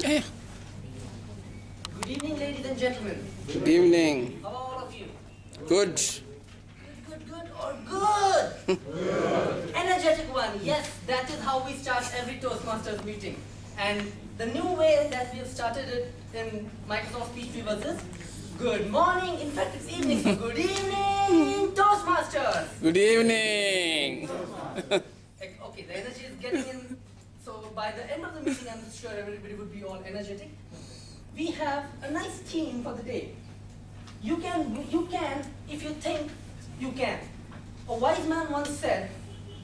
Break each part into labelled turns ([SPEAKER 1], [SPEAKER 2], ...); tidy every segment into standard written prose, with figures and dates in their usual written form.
[SPEAKER 1] Yeah.
[SPEAKER 2] Good evening, ladies and gentlemen.
[SPEAKER 1] Good evening.
[SPEAKER 2] How are all of you?
[SPEAKER 1] Good.
[SPEAKER 2] Good, or good? Energetic one. Yes, that is how we start every Toastmasters meeting. And the new way that we have started it in Microsoft Speech Weavers is good morning. In fact, it's evening. So good evening, Toastmasters.
[SPEAKER 1] Good evening.
[SPEAKER 2] Okay, the energy is getting in. So by the end of the meeting, I'm sure everybody would be all energetic. We have a nice theme for the day. You can, if you think you can. A wise man once said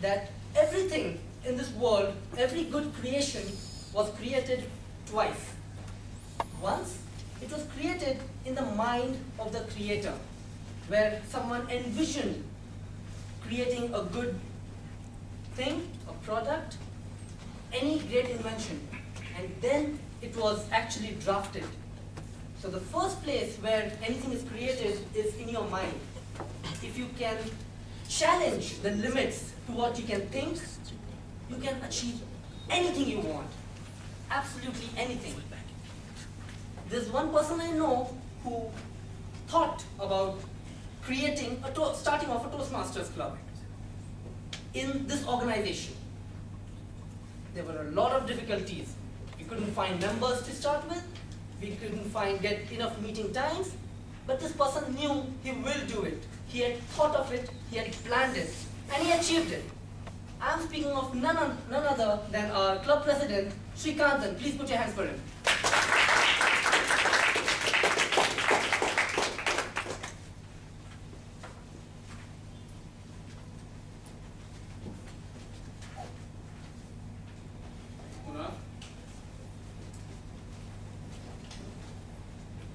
[SPEAKER 2] that everything in this world, every good creation was created twice. Once, it was created in the mind of the creator, where someone envisioned creating a good thing, a product, any great invention, and then it was actually drafted. So the first place where anything is created is in your mind. If you can challenge the limits to what you can think, you can achieve anything you want. Absolutely anything. There's one person I know who thought about creating starting off a Toastmasters club in this organization. There were a lot of difficulties. We couldn't find members to start with. We couldn't get enough meeting times. But this person knew he will do it. He had thought of it, he had planned it, and he achieved it. I'm speaking of none other than our club president, Srikantan. Please put your hands for him.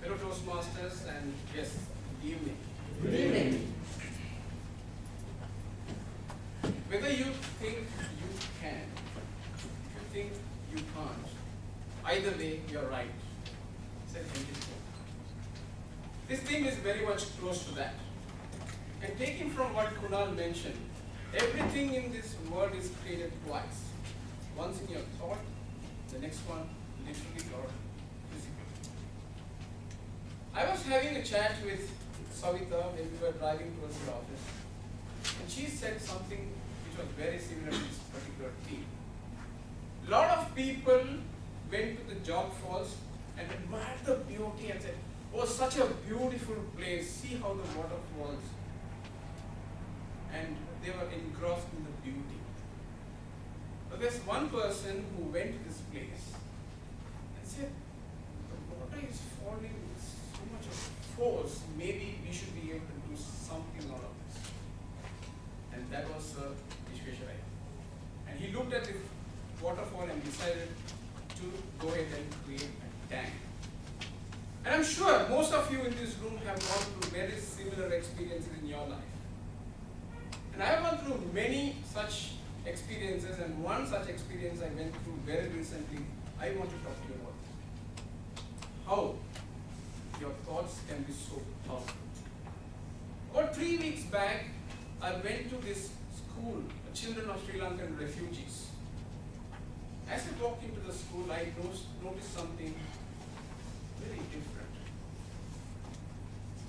[SPEAKER 1] Hello Toastmasters, and yes, good evening.
[SPEAKER 2] Good evening.
[SPEAKER 1] Whether you think you can, if you think you can't, either way you're right. It's an empty quote. This theme is very much close to that. And taking from what Kunal mentioned, everything in this world is created twice. Once in your thought, the next one literally or physically. I was having a chat with Savita when we were driving towards the office, and she said something which was very similar to this particular theme. A lot of people went to the jog falls and admired the beauty and said, "Oh, such a beautiful place, see how the water falls." And they were engrossed in the beauty. But there's one person who went to this place and said, "The water is falling with so much of force, maybe we should be able to do something out of this." And that was Vishwesharaya. And he looked at the waterfall and decided to go ahead and create a tank. And I'm sure most of you in this room have gone through very similar experiences in your life. And I have gone through many such experiences, and one such experience I went through very recently, I want to talk to you about. How your thoughts can be so powerful. About 3 weeks back, I went to this school, children of Sri Lankan refugees. As I walked into the school, I noticed something very different.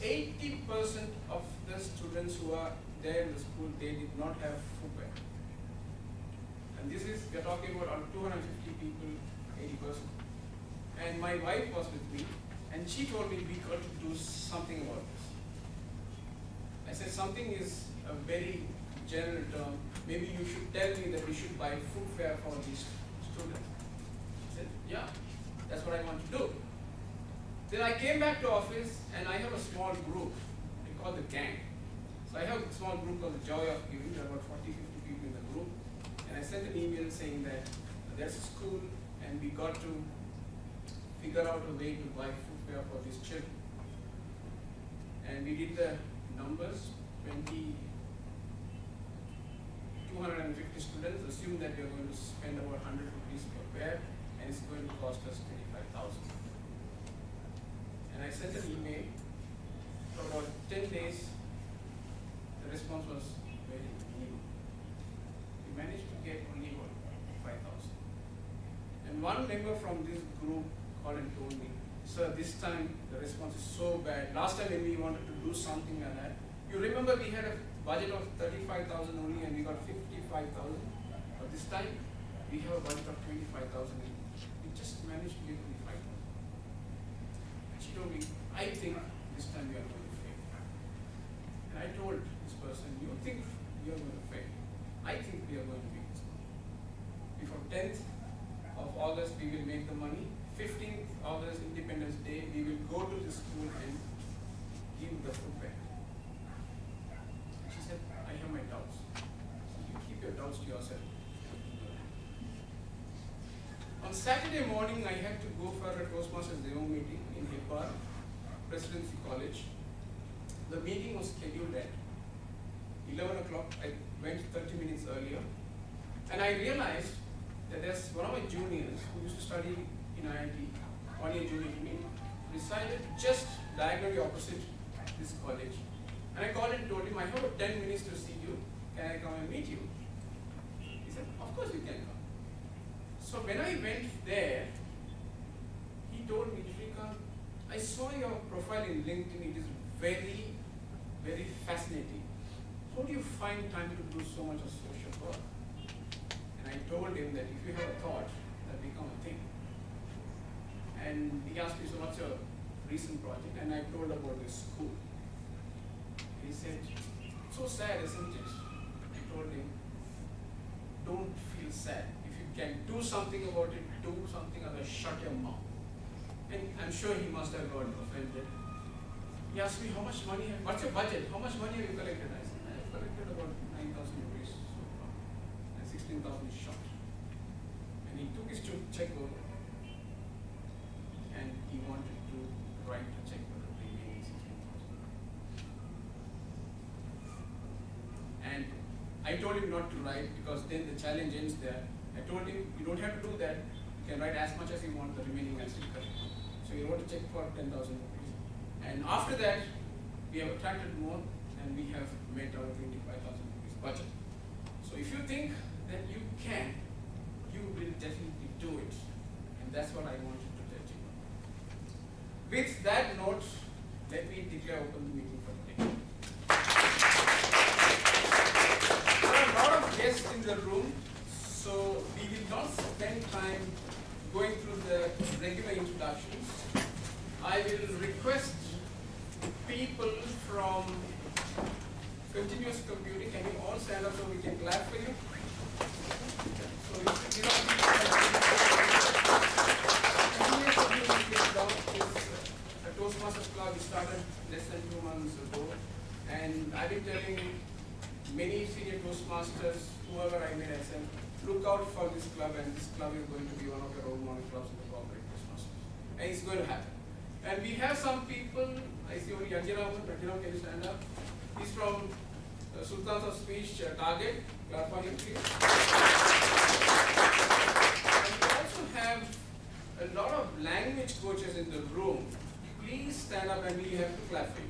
[SPEAKER 1] 80% of the students who are there in the school, they did not have footwear. And this is, we are talking about 250 people, 80%. And my wife was with me, and she told me we got to do something about this. I said, something is a very general term. Maybe you should tell me that we should buy footwear for these students. I said, yeah, that's what I want to do. Then I came back to office, and I have a small group. We call the gang. So I have a small group called the Joy of Giving. There are about 40, 50 people in the group. And I sent an email saying that there's a school, and we got to figure out a way to buy footwear for these children. And we did the numbers, 250 students, assume that we are going to spend about 100 rupees per pair, and it's going to cost us 25,000. And I sent an email. For about 10 days, the response was very minimal. We managed to get only about 5,000. And one member from this group called and told me, sir, this time the response is so bad. Last time when we wanted to do something like that, you remember we had a budget of 35,000 only and we got 55,000. But this time we have a budget of 25,000 and we just managed to get 25,000. And she told me, I think this time we are going to fail. And I told this person, you think we are going to fail? I think we are going to make this money. Before 10th of August, we will make the money. 15th August, Independence Day, we will go to the school and give the food back. She said, I have my doubts. You keep your doubts to yourself. On Saturday morning, I had to go for a Toastmasters Demo meeting in Hipar, Presidency College. The meeting was scheduled at 11 o'clock. I went 30 minutes earlier. And I realized that there's one of my juniors who used to study in IIT, 1 year junior to me, resided just diagonally opposite this college. And I called and told him, I have 10 minutes to see you. Can I come and meet you? He said, of course you can come. So when I went there, he told me, Shrikant, I saw your profile in LinkedIn. It is very, very fascinating. How do you find time to do so much of social work? And I told him that if you have a thought, that become a thing. And he asked me, so what's your recent project? And I told about this school. He said, so sad, isn't it? I told him, don't feel sad. If you can do something about it, do something, otherwise shut your mouth. And I'm sure he must have got offended. He asked me, how much money, what's your budget? How much money have you collected? I said, I have collected about 9,000 rupees so far. And 16,000 is short. And he took his checkbook and he wanted to write a check for the remaining 16,000. And I told him not to write because then the challenge ends there. I told him, you don't have to do that. You can write as much as you want, the remaining I'll still correct. So he wrote a check for 10,000 rupees. And after that, we have attracted more and we have met our 25,000 rupees budget. So if you think that you can, you will definitely do it. And that's what I wanted to tell you. With that note, let me declare open the meeting for today. There are a lot of guests in the room, so we will not spend time going through the regular introductions. I will request people from continuous computing. Can you all stand up so we can clap for you? So you should give up continuous computing is a Toastmasters club. We started less than 2 months ago. And I've been telling many senior Toastmasters, whoever I met, I said, look out for this club, and this club is going to be one of your role model clubs in the corporate Toastmasters. And it's going to happen. And we have some people, I see only Yanjiram, can you stand up? He's from Sultans of Speech Target, clap for him please. And we also have a lot of language coaches in the room. Please stand up and we have to clap for you.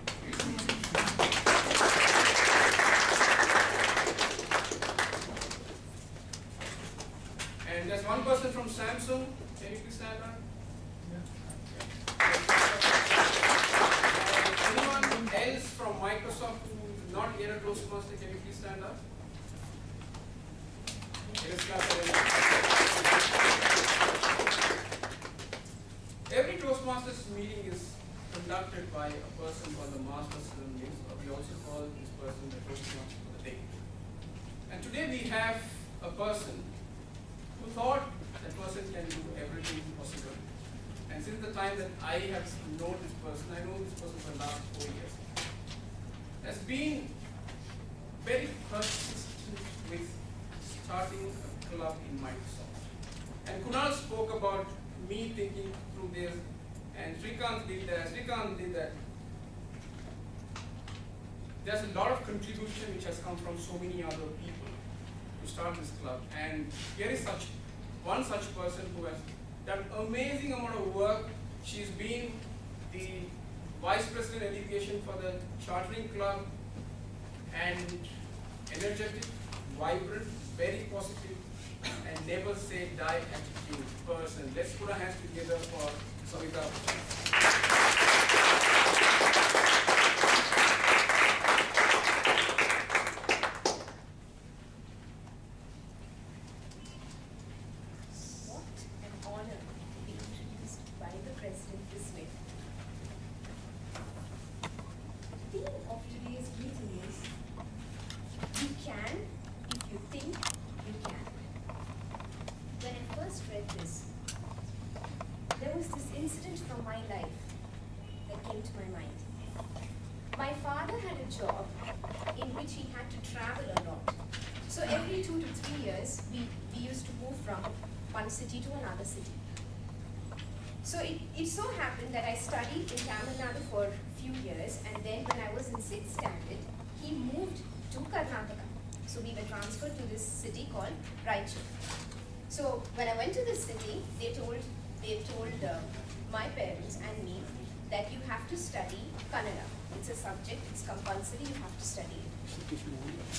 [SPEAKER 1] And there's one person from Samsung, can you please stand up? Anyone else from Microsoft who is not yet a Toastmaster, can you please stand up? Every Toastmasters meeting is conducted by a person called the Master Ceremonies, or we also call this person the Toastmaster for the day. And today we have a person who thought that person can do everything possible. And since the time that I have known this person, I know this person for the last 4 years, has been very persistent with starting a club in Microsoft. And Kunal spoke about me thinking through this, and Shrikant did that, There's a lot of contribution which has come from so many other people to start this club. And here is one such person who has done amazing amount of work. She's been the Vice President Education for the Chartering Club, and energetic, vibrant, very positive. and never say die attitude person. Let's put our hands together for Savita.
[SPEAKER 3] What an honor to be introduced by the President this way. The theme of today's meeting is, you can if you think you can. When I first read this, there was this incident from my life that came to my mind. My father had a job in which he had to travel a lot. So every 2 to 3 years, we used to move from one city to another city. So it so happened that I studied in Tamil Nadu for a few years, and then when I was in 6th standard, he moved to Karnataka. So we were transferred to this city called Raichur. So when I went to this city, they told my parents and me that you have to study Kannada. It's a subject, it's compulsory, you have to study it.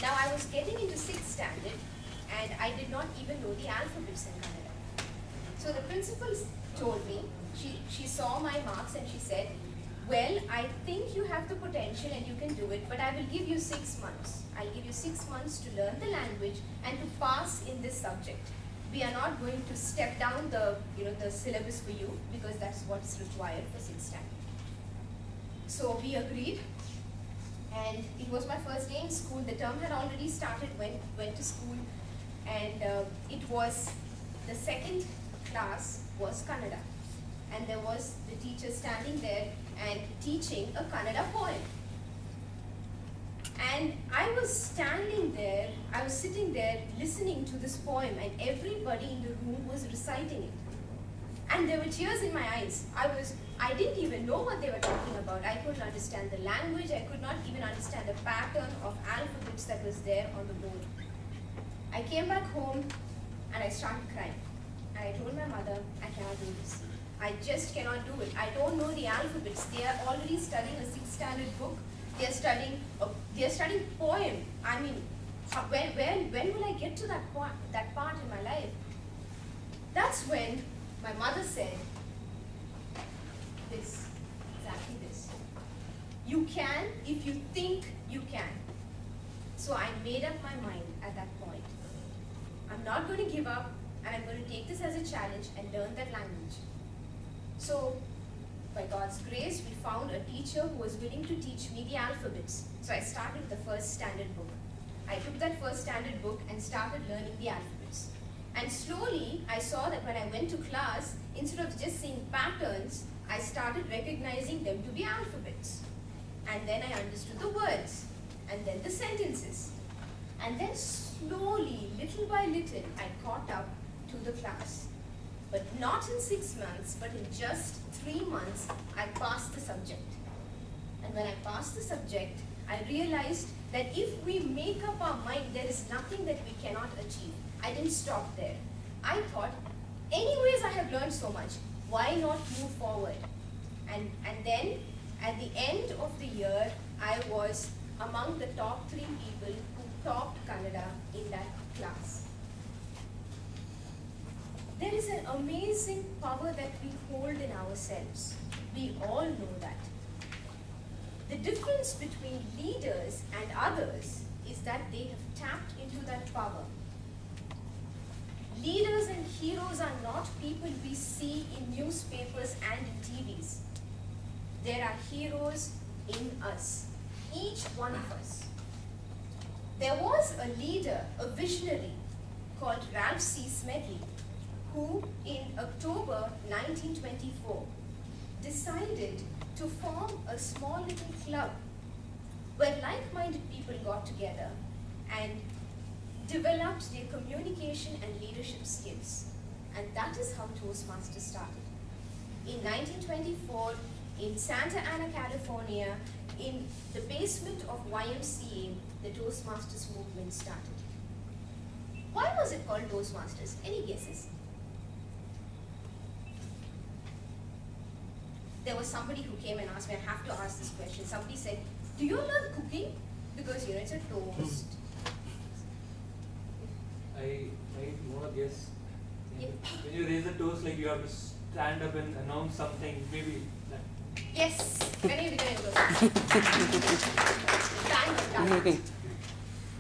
[SPEAKER 3] Now I was getting into 6th standard and I did not even know the alphabets in Kannada. So the principal told me, she saw my marks and she said, well, I think you have the potential and you can do it, but I will give you 6 months. I'll give you 6 months to learn the language and to pass in this subject. We are not going to step down the syllabus for you because that's what's required for 6th standard. So we agreed, and it was my first day in school. The term had already started, went to school, and it was, the second class was Kannada. And there was the teacher standing there and teaching a Kannada poem. And I was standing there, I was sitting there listening to this poem, and everybody in the room was reciting it. And there were tears in my eyes. I didn't even know what they were talking about. I couldn't understand the language. I could not even understand the pattern of alphabets that was there on the board. I came back home and I started crying. And I told my mother, I cannot do this. I just cannot do it. I don't know the alphabets. They are already studying a 6th standard book. They are studying poem. I mean, when will I get to that part in my life? That's when my mother said this, exactly this. You can if you think you can. So I made up my mind at that point. I'm not going to give up, and I'm going to take this as a challenge and learn that language. So by God's grace, we found a teacher who was willing to teach me the alphabets. So I started with the 1st standard book. I took that 1st standard book and started learning the alphabets. And slowly, I saw that when I went to class, instead of just seeing patterns, I started recognizing them to be alphabets. And then I understood the words, and then the sentences. And then slowly, little by little, I caught up to the class. But not in 6 months, but in just 3 months, I passed the subject. And when I passed the subject, I realized that if we make up our mind, there is nothing that we cannot achieve. I didn't stop there. I thought, anyways, I have learned so much. Why not move forward? And then, at the end of the year, I was among the top 3 people who topped Kannada in that class. There is an amazing power that we hold in ourselves. We all know that. The difference between leaders and others is that they have tapped into that power. Leaders and heroes are not people we see in newspapers and in TVs. There are heroes in us, each one of us. There was a leader, a visionary, called Ralph C. Smedley, who in October 1924 decided to form a small little club where like-minded people got together and developed their communication and leadership skills. And that is how Toastmasters started. In 1924, in Santa Ana, California, in the basement of YMCA, the Toastmasters movement started. Why was it called Toastmasters? Any guesses? There was somebody who came and asked me, I have to ask this question. Somebody said, do you learn cooking? Because it's a toast.
[SPEAKER 4] I right? You want to guess.
[SPEAKER 3] Yeah.
[SPEAKER 4] When you raise a toast, like you have to stand up and announce something, maybe that.
[SPEAKER 3] Yes, when are you becoming a Toastmaster?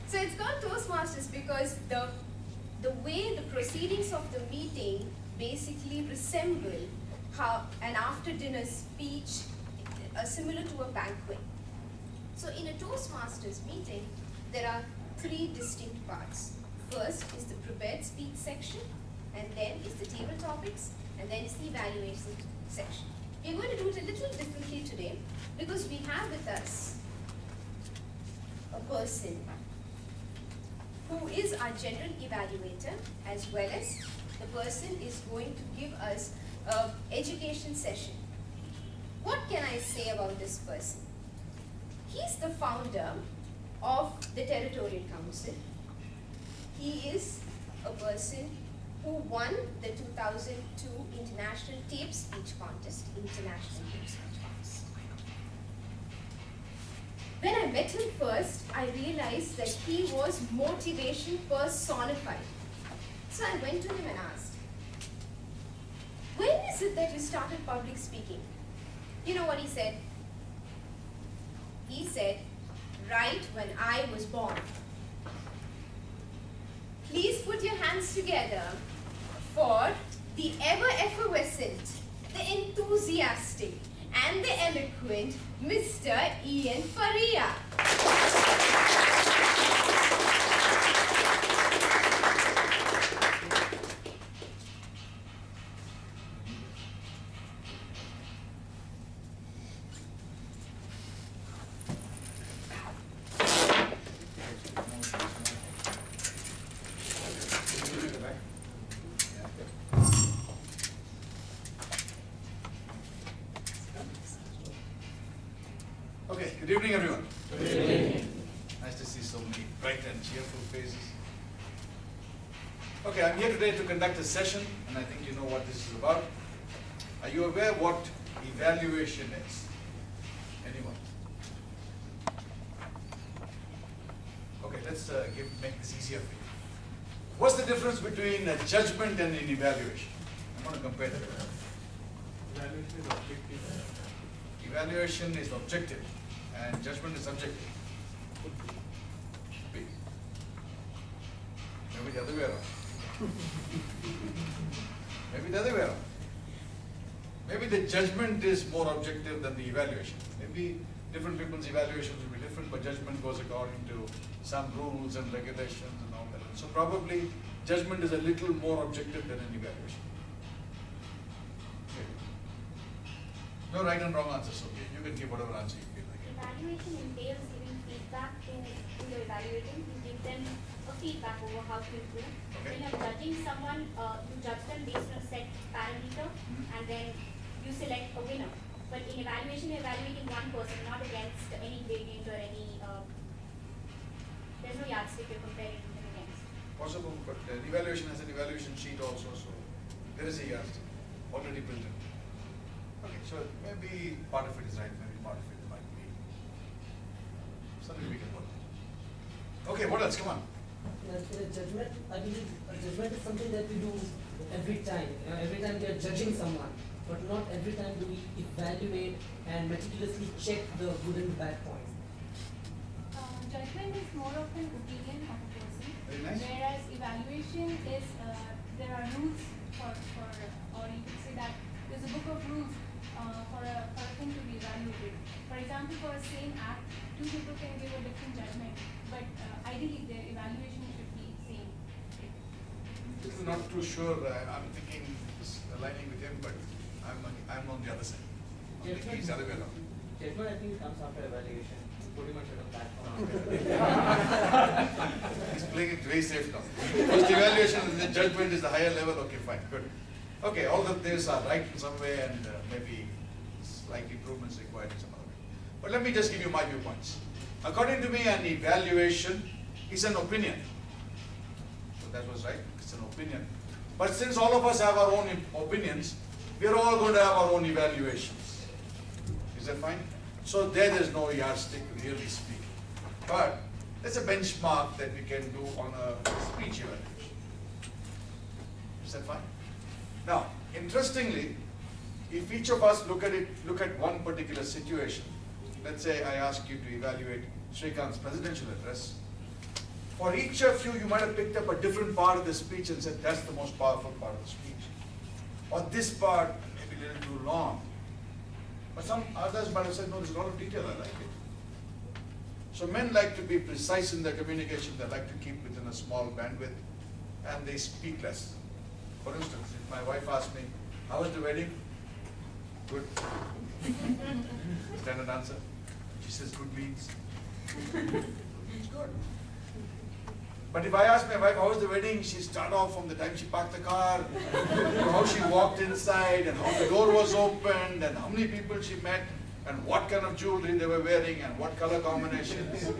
[SPEAKER 3] So it's called Toastmasters because the way the proceedings of the meeting basically resemble how an after dinner speech similar to a banquet. So in a Toastmasters meeting, there are three distinct parts. First is the prepared speech section, and then is the table topics, and then is the evaluation section. We're going to do it a little differently today because we have with us a person who is our general evaluator, as well as the person is going to give us an education session. What can I say about this person? He's the founder of the Territorial Council. He is a person who won the 2002 International Tape Speech Contest. When I met him first, I realized that he was motivation personified. So I went to him and asked, when is it that you started public speaking? You know what he said? He said, right when I was born. Please put your hands together for the ever effervescent, the enthusiastic, and the eloquent Mr. Ian Faria.
[SPEAKER 5] Okay, good evening everyone.
[SPEAKER 4] Good evening.
[SPEAKER 5] Nice to see so many bright and cheerful faces. Okay, I'm here today to conduct a session, and I think you know what this is about. Are you aware what evaluation is? Anyone? Okay, let's make this easier for you. What's the difference between a judgment and an evaluation? I'm going to compare them.
[SPEAKER 4] Evaluation is objective.
[SPEAKER 5] Evaluation is objective, and judgment is subjective. Maybe the other way around. Maybe the other way around. Maybe the judgment is more objective than the evaluation. Maybe different people's evaluations will be different, but judgment goes according to some rules and regulations and all that. So probably judgment is a little more objective than an evaluation. Maybe. No right and wrong answers, so you can give whatever answer you feel like.
[SPEAKER 6] Evaluation entails giving feedback to who you're evaluating. You give them a feedback over how to improve.
[SPEAKER 5] Okay.
[SPEAKER 6] When you're judging someone, you judge them based on a set parameter, and then you select a winner. But in evaluation, you're evaluating one person, not against any gradient or any. There's no yardstick you're comparing them against.
[SPEAKER 5] Possible, but the evaluation has an evaluation sheet also, so there is a yardstick already built in. Okay, so maybe part of it is right, maybe part of it might be something we can work on. Okay, what else? Come on.
[SPEAKER 2] Judgment, I believe judgment is something that we do every time. Every time we are judging someone, but not every time do we evaluate and meticulously check the good and bad points.
[SPEAKER 7] Judgment is more of an opinion of a person,
[SPEAKER 5] Very nice.
[SPEAKER 7] whereas evaluation is there are rules for or you could say that there's a book of rules for a thing to be evaluated. For example, for a same act, two people can give a different judgment, but ideally their evaluation should be same.
[SPEAKER 5] This is not too sure. I'm thinking it's aligning with him, but I'm on the other side. I'm thinking it's the other way around.
[SPEAKER 4] Judgment, I think, comes after evaluation. Pretty much at a platform.
[SPEAKER 5] He's playing it very safe now. First evaluation and then judgment is the higher level. Okay, fine, good. Okay, all of these are right in some way, and maybe slight improvements required in some other way. But let me just give you my viewpoints. According to me, an evaluation is an opinion. So that was right, it's an opinion. But since all of us have our own opinions, we are all going to have our own evaluations. Is that fine? So there's no yardstick, really speaking. But there's a benchmark that we can do on a speech evaluation. Is that fine? Now, interestingly, if each of us look at one particular situation, let's say I ask you to evaluate Srikant's presidential address. For each of you, you might have picked up a different part of the speech and said, that's the most powerful part of the speech. Or this part may be a little too long. But some others might have said, no, there's a lot of detail, I like it. So men like to be precise in their communication, they like to keep within a small bandwidth, and they speak less. For instance, if my wife asks me, how was the wedding? Good. Standard answer. She says good means. Good means good. But if I ask my wife, how was the wedding? She start off from the time she parked the car, to how she walked inside, and how the door was opened, and how many people she met, and what kind of jewelry they were wearing, and what color combinations.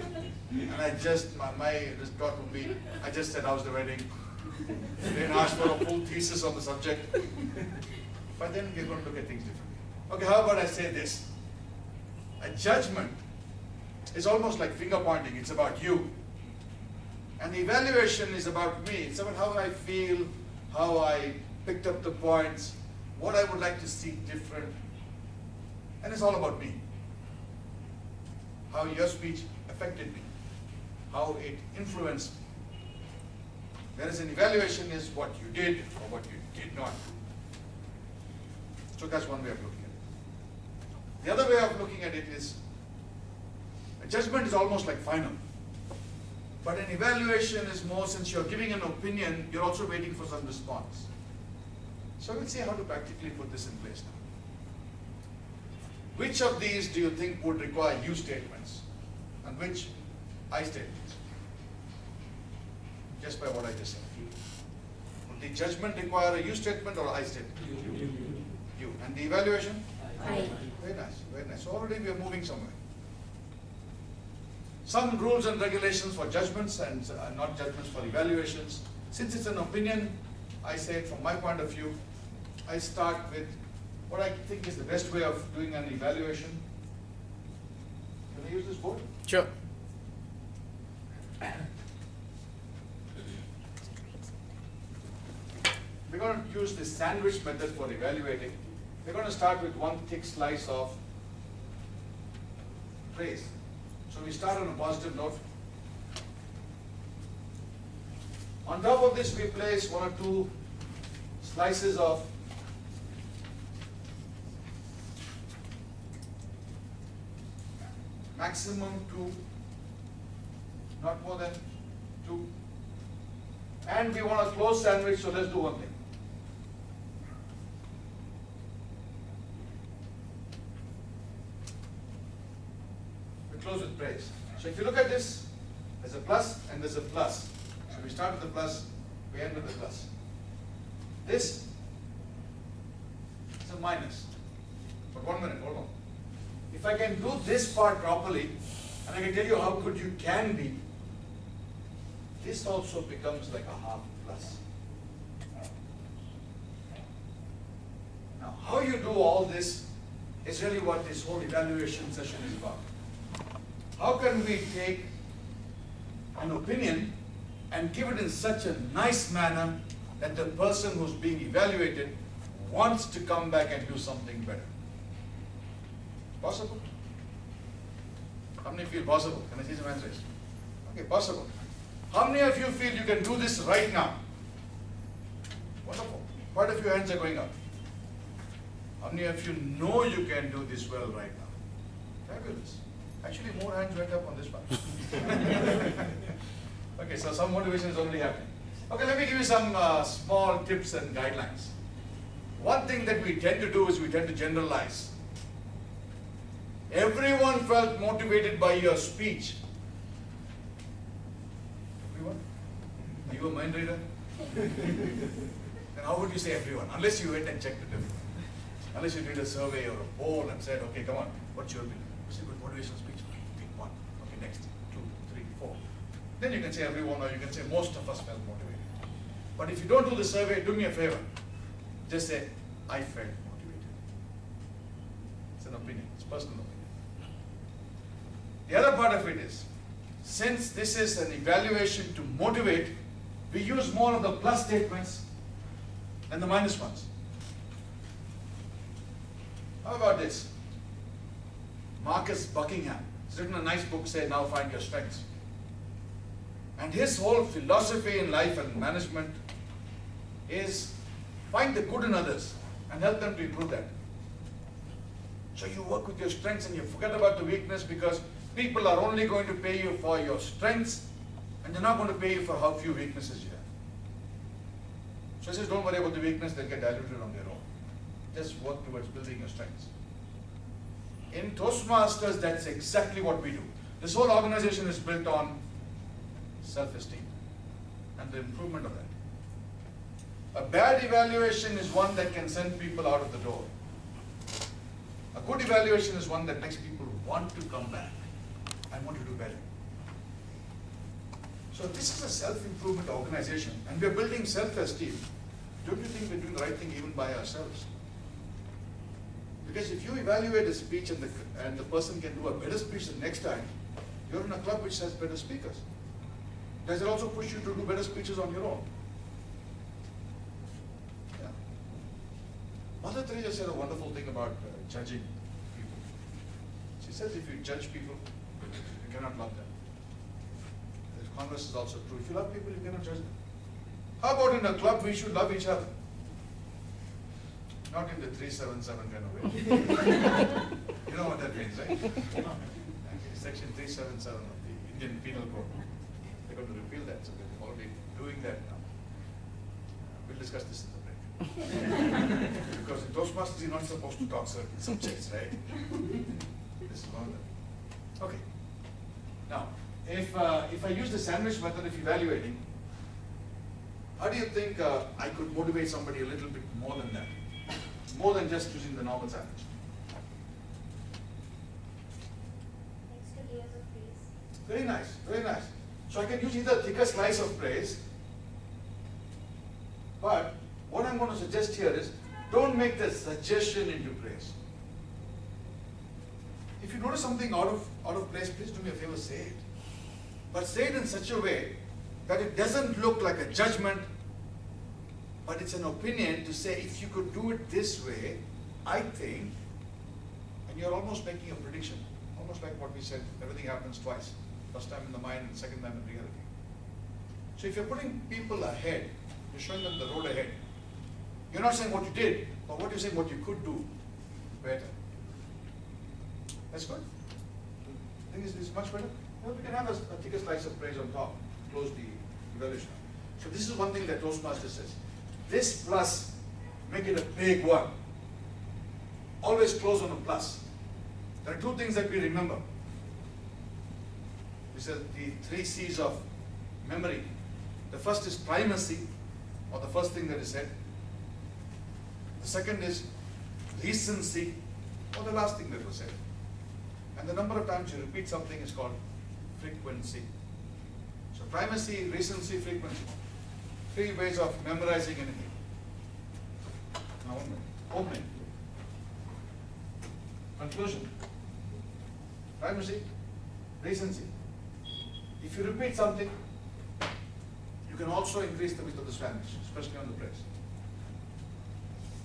[SPEAKER 5] And I just, my thought would be, I just said, how's the wedding? Then ask for a full thesis on the subject. But then we're going to look at things differently. Okay, how about I say this? A judgment is almost like finger pointing. It's about you. And the evaluation is about me. It's about how I feel, how I picked up the points, what I would like to see different. And it's all about me. How your speech affected me, how it influenced me. Whereas an evaluation is what you did or what you did not do. So that's one way of looking at it. The other way of looking at it is, a judgment is almost like final. But an evaluation is more, since you're giving an opinion, you're also waiting for some response. So we'll see how to practically put this in place now. Which of these do you think would require you statements and which I statements? Just by what I just said. Would the judgment require a you statement or I statement? You. And the evaluation?
[SPEAKER 3] I.
[SPEAKER 5] Very nice, very nice. So already we are moving somewhere. Some rules and regulations for judgments and not judgments for evaluations. Since it's an opinion, I say from my point of view, I start with what I think is the best way of doing an evaluation. Can I use this board?
[SPEAKER 1] Sure.
[SPEAKER 5] We're going to use this sandwich method for evaluating. We're going to start with one thick slice of praise. So we start on a positive note. On top of this, we place one or two slices of maximum 2, not more than 2. And we want a close sandwich, so let's do one thing. We close with praise. So if you look at this, there's a plus and there's a plus. So we start with the plus, we end with the plus. This is a minus. But 1 minute, hold on. If I can do this part properly, and I can tell you how good you can be, this also becomes like a half plus. Now, how you do all this is really what this whole evaluation session is about. How can we take an opinion and give it in such a nice manner that the person who's being evaluated wants to come back and do something better? Possible? How many feel possible? Can I see some answers? Okay, possible. How many of you feel you can do this right now? Wonderful. Quite a few hands are going up. How many of you know you can do this well right now? Fabulous. Actually, more hands went up on this one. Okay, so some motivation is already happening. Okay, let me give you some small tips and guidelines. One thing that we tend to do is we tend to generalize. Everyone felt motivated by your speech. Everyone? Are you a mind reader? Then how would you say everyone? Unless you went and checked it everyone. Unless you did a survey or a poll and said, okay, come on, what's your opinion? What's a good motivational speech? Pick one. Okay, next. 2, 3, 4. Then you can say everyone, or you can say most of us felt motivated. But if you don't do the survey, do me a favor. Just say, I felt motivated. It's an opinion. It's personal opinion. The other part of it is, since this is an evaluation to motivate, we use more of the plus statements than the minus ones. How about this? Marcus Buckingham. He's written a nice book, say, Now Find Your Strengths. And his whole philosophy in life and management is find the good in others and help them to improve that. So you work with your strengths and you forget about the weakness, because people are only going to pay you for your strengths and they're not going to pay you for how few weaknesses you have. So he says, don't worry about the weakness, they'll get diluted on their own. Just work towards building your strengths. In Toastmasters, that's exactly what we do. This whole organization is built on self-esteem and the improvement of that. A bad evaluation is one that can send people out of the door. A good evaluation is one that makes people want to come back and want to do better. So this is a self-improvement organization, and we're building self-esteem. Don't you think we're doing the right thing even by ourselves? Because if you evaluate a speech and the person can do a better speech the next time, you're in a club which has better speakers. Does it also push you to do better speeches on your own? Yeah. Mother Teresa said a wonderful thing about judging people. She says if you judge people, you cannot love them. The converse is also true. If you love people, you cannot judge them. How about in a club we should love each other? Not in the 377 kind of way. You know what that means, right? Okay, Section 377 of the Indian Penal Code. They're going to repeal that, so they're already doing that now. We'll discuss this in the break. Because in Toastmasters, you're not supposed to talk certain subjects, right? This is one of them. Okay. Now, if I use the sandwich method of evaluating, how do you think I could motivate somebody a little bit more than that? More than just using the normal sandwich?
[SPEAKER 6] Extra layers of praise.
[SPEAKER 5] Very nice, very nice. So I can use either thicker slice of praise, but what I'm going to suggest here is, don't make the suggestion into praise. If you notice something out of place, please do me a favor, say it. But say it in such a way that it doesn't look like a judgment, but it's an opinion to say, if you could do it this way, I think, and you're almost making a prediction, almost like what we said, everything happens twice. First time in the mind and second time in reality. So if you're putting people ahead, you're showing them the road ahead. You're not saying what you did, but what you're saying what you could do better. That's good. I think it's much better. Well, we can have a thicker slice of praise on top, close the evaluation. So this is one thing that Toastmasters says. This plus, make it a big one. Always close on a plus. There are two things that we remember. These are the 3 C's of memory. The first is primacy, or the first thing that is said. The second is recency, or the last thing that was said. And the number of times you repeat something is called frequency. So primacy, recency, frequency. 3 ways of memorizing anything. Now, opening. Conclusion. Primacy, recency. If you repeat something, you can also increase the width of the sandwich, especially on the praise.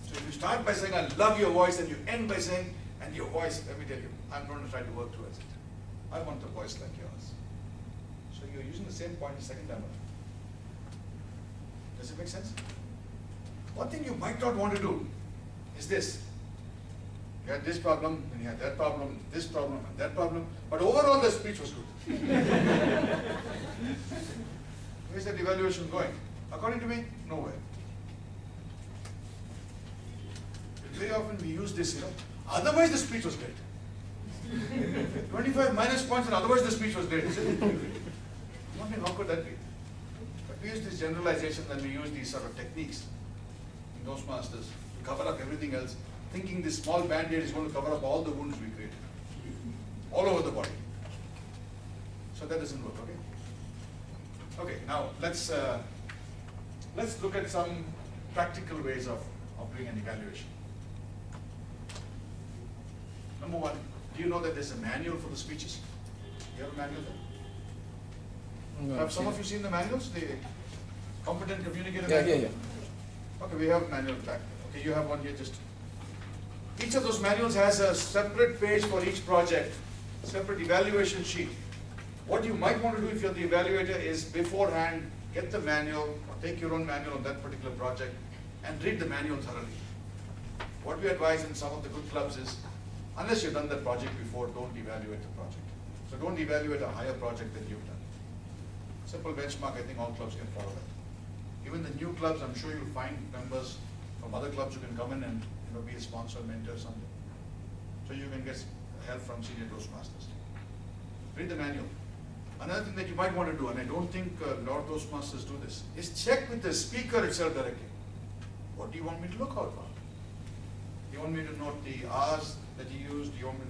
[SPEAKER 5] So if you start by saying, I love your voice, and you end by saying, and your voice, let me tell you, I'm going to try to work towards it. I want a voice like yours. So you're using the same point the second time around. Does it make sense? One thing you might not want to do is this. You had this problem, and you had that problem, this problem, and that problem, but overall the speech was good. Where's that evaluation going? According to me, nowhere. Very often we use this, otherwise the speech was great. 25 minus points, and otherwise the speech was great. Wondering how could that be? But we use this generalization, and we use these sort of techniques in Toastmasters to cover up everything else, thinking this small band-aid is going to cover up all the wounds we created, all over the body. So that doesn't work, okay? Okay, now let's look at some practical ways of doing an evaluation. Number one, do you know that there's a manual for the speeches? You have a manual there? Have some of you seen the manuals? The competent communicator manual?
[SPEAKER 8] Yeah.
[SPEAKER 5] Okay, we have manual back there. Okay, you have one here just. Each of those manuals has a separate page for each project, separate evaluation sheet. What you might want to do if you're the evaluator is beforehand, get the manual, or take your own manual on that particular project, and read the manual thoroughly. What we advise in some of the good clubs is, unless you've done that project before, don't evaluate the project. So don't evaluate a higher project than you've done. Simple benchmark, I think all clubs can follow that. Even the new clubs, I'm sure you'll find members from other clubs who can come in and be a sponsor, mentor, something. So you can get help from senior Toastmasters. Read the manual. Another thing that you might want to do, and I don't think a lot of Toastmasters do this, is check with the speaker itself directly. What do you want me to look out for? Do you want me to note the R's that you use? Do you want me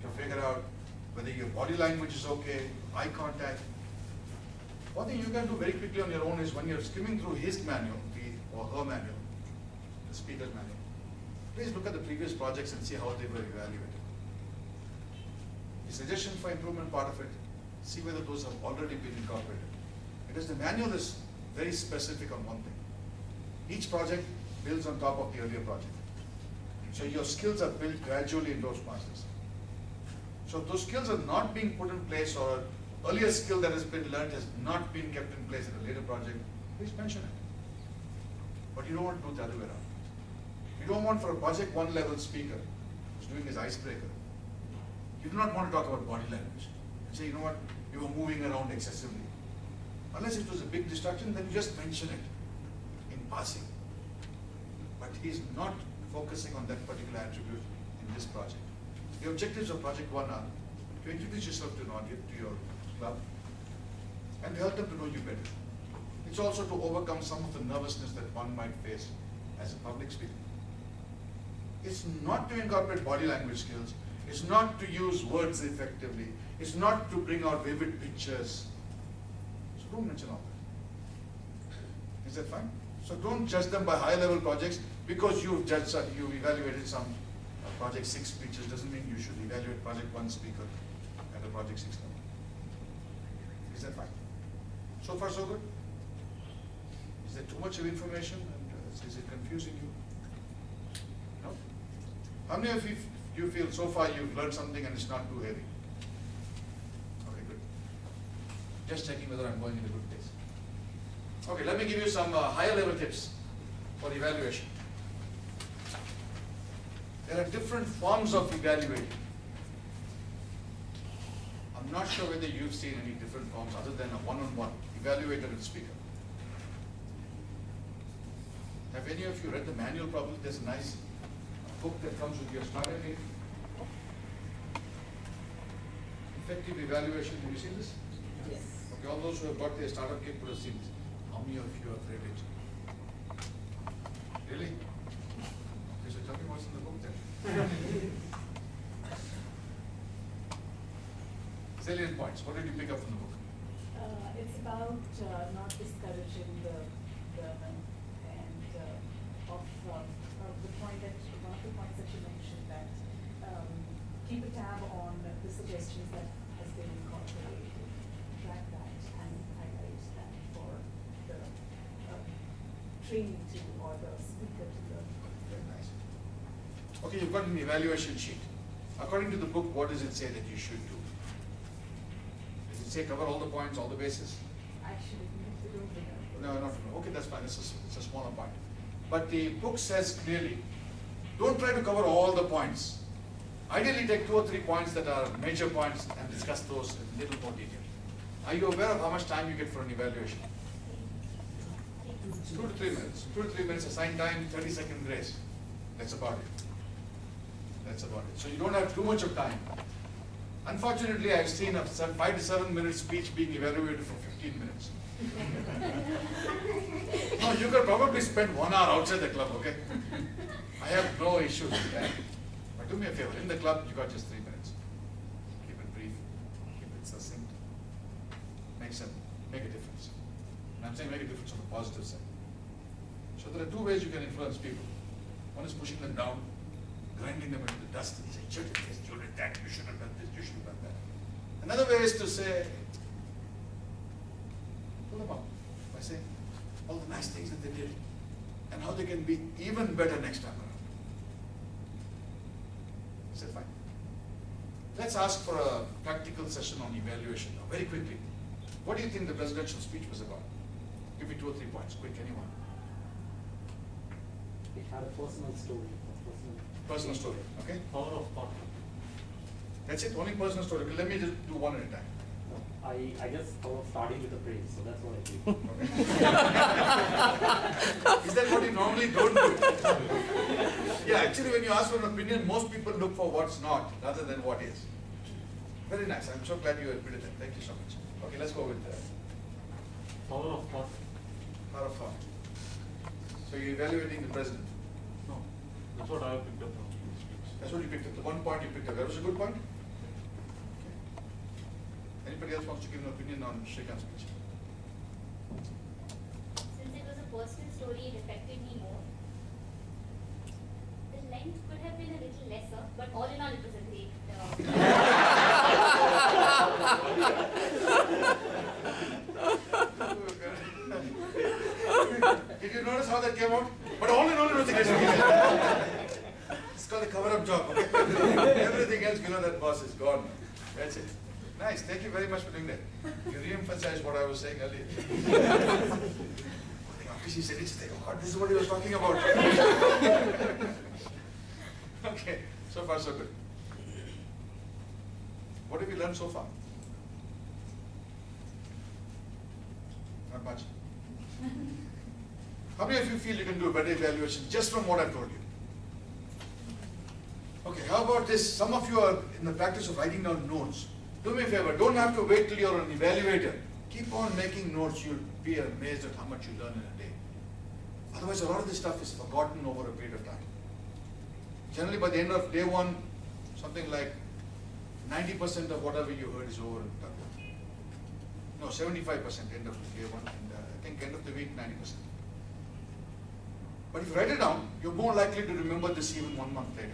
[SPEAKER 5] to figure out whether your body language is okay, eye contact? One thing you can do very quickly on your own is when you're skimming through his manual, or her manual, the speaker's manual, please look at the previous projects and see how they were evaluated. The suggestion for improvement part of it, see whether those have already been incorporated. Because the manual is very specific on one thing. Each project builds on top of the earlier project. So your skills are built gradually in Toastmasters. So if those skills are not being put in place, or earlier skill that has been learned has not been kept in place in a later project, please mention it. But you don't want to do the other way around. You don't want for a project 1 level speaker who's doing his icebreaker. You do not want to talk about body language and say, you know what, you were moving around excessively. Unless it was a big distraction, then you just mention it in passing. But he's not focusing on that particular attribute in this project. The objectives of project 1 are to introduce yourself to an audience, to your club, and to help them to know you better. It's also to overcome some of the nervousness that one might face as a public speaker. It's not to incorporate body language skills. It's not to use words effectively. It's not to bring out vivid pictures. So don't mention all that. Is that fine? So don't judge them by high-level projects because you've evaluated some project 6 speeches doesn't mean you should evaluate project 1 speaker at a project 6 level. Is that fine? So far so good? Is there too much of information and is it confusing you? No? How many of you feel so far you've learned something and it's not too heavy? Okay, good. Just checking whether I'm going in a good place. Okay, let me give you some higher level tips for evaluation. There are different forms of evaluating. I'm not sure whether you've seen any different forms other than a one-on-one, evaluator and speaker. Have any of you read the manual probably? There's a nice book that comes with your starter kit. Effective evaluation, have you seen this?
[SPEAKER 2] Yes.
[SPEAKER 5] Okay, all those who have got their starter kit would have seen this. How many of you have read it? Really? Okay, so tell me what's in the book then. Salient points, what did you pick up from the book?
[SPEAKER 8] It's about not discouraging the and of the point that one of the points that you mentioned that keep a tab on the suggestions that has been incorporated, track that and highlight that for the training to or the speaker to learn.
[SPEAKER 5] Very nice. Okay, you've got an evaluation sheet. According to the book, what does it say that you should do? Does it say cover all the points, all the bases?
[SPEAKER 8] Actually, we don't do that.
[SPEAKER 5] No. Okay, that's fine. It's a smaller point. But the book says clearly, don't try to cover all the points. Ideally, take 2 or 3 points that are major points and discuss those in a little more detail. Are you aware of how much time you get for an evaluation? 2 to 3 minutes. 2 to 3 minutes assigned time, 30-second grace. That's about it. That's about it. So you don't have too much of time. Unfortunately, I've seen a 5 to 7 minute speech being evaluated for 15 minutes. No, you could probably spend 1 hour outside the club, okay? I have no issue with that. But do me a favor, in the club, you got just 3 minutes. Keep it brief, keep it succinct. Make a difference. And I'm saying make a difference on the positive side. So there are 2 ways you can influence people. One is pushing them down, grinding them into the dust and saying, you did this, you did that, you should have done this, you should have done that. Another way is to say, pull them up by saying all the nice things that they did. and how they can be even better next time around. Is that fine? Let's ask for a practical session on evaluation now, very quickly. What do you think the presidential speech was about? Give me 2 or 3 points, quick, anyone.
[SPEAKER 9] It had a personal story.
[SPEAKER 5] Personal story, okay?
[SPEAKER 9] Power of thought.
[SPEAKER 5] That's it, only personal story. Okay, let me just do one at a time.
[SPEAKER 9] I guess power of starting with a praise, so that's what I do.
[SPEAKER 5] Is that what you normally don't do? Yeah, actually when you ask for an opinion, most people look for what's not rather than what is. Very nice, I'm so glad you admitted that. Thank you so much. Okay, let's go with
[SPEAKER 9] Power of thought.
[SPEAKER 5] power of thought. So you're evaluating the president.
[SPEAKER 9] No, that's what I have picked up from the speech.
[SPEAKER 5] That's what you picked up, the one point you picked up. That was a good point? Okay. Anybody else wants to give an opinion on Shrikant's speech?
[SPEAKER 6] Since it was a personal story, it affected me more. The length could have been a little lesser, but all in all, it was a great.
[SPEAKER 5] Did you notice how that came out? But all in all, it was a great speech. It's called a cover-up job, okay? Everything else below that boss is gone. That's it. Nice, thank you very much for doing that. You re-emphasized what I was saying earlier. She said, it's there. Oh, this is what he was talking about. Okay, so far so good. What have you learned so far? Not much. How many of you feel you can do a better evaluation just from what I've told you? Okay, how about this? Some of you are in the practice of writing down notes. Do me a favor, don't have to wait till you're an evaluator. Keep on making notes, you'll be amazed at how much you learn in a day. Otherwise, a lot of this stuff is forgotten over a period of time. Generally, by the end of day 1, something like 90% of whatever you heard is over and done with. No, 75% end of day 1, and I think end of the week, 90%. But if you write it down, you're more likely to remember this even 1 month later.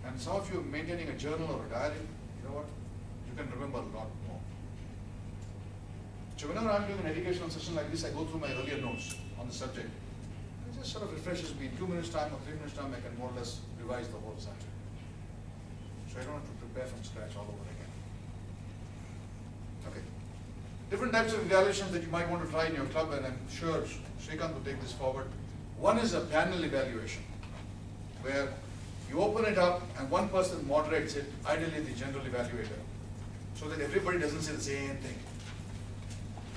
[SPEAKER 5] And some of you are maintaining a journal or a diary, you know what? You can remember a lot more. So whenever I'm doing an educational session like this, I go through my earlier notes on the subject. It just sort of refreshes me. In 2 minutes time or 3 minutes time, I can more or less revise the whole subject. So I don't have to prepare from scratch all over again. Okay. Different types of evaluations that you might want to try in your club, and I'm sure Shrikant will take this forward. One is a panel evaluation, where you open it up and one person moderates it, ideally the general evaluator, so that everybody doesn't say the same thing.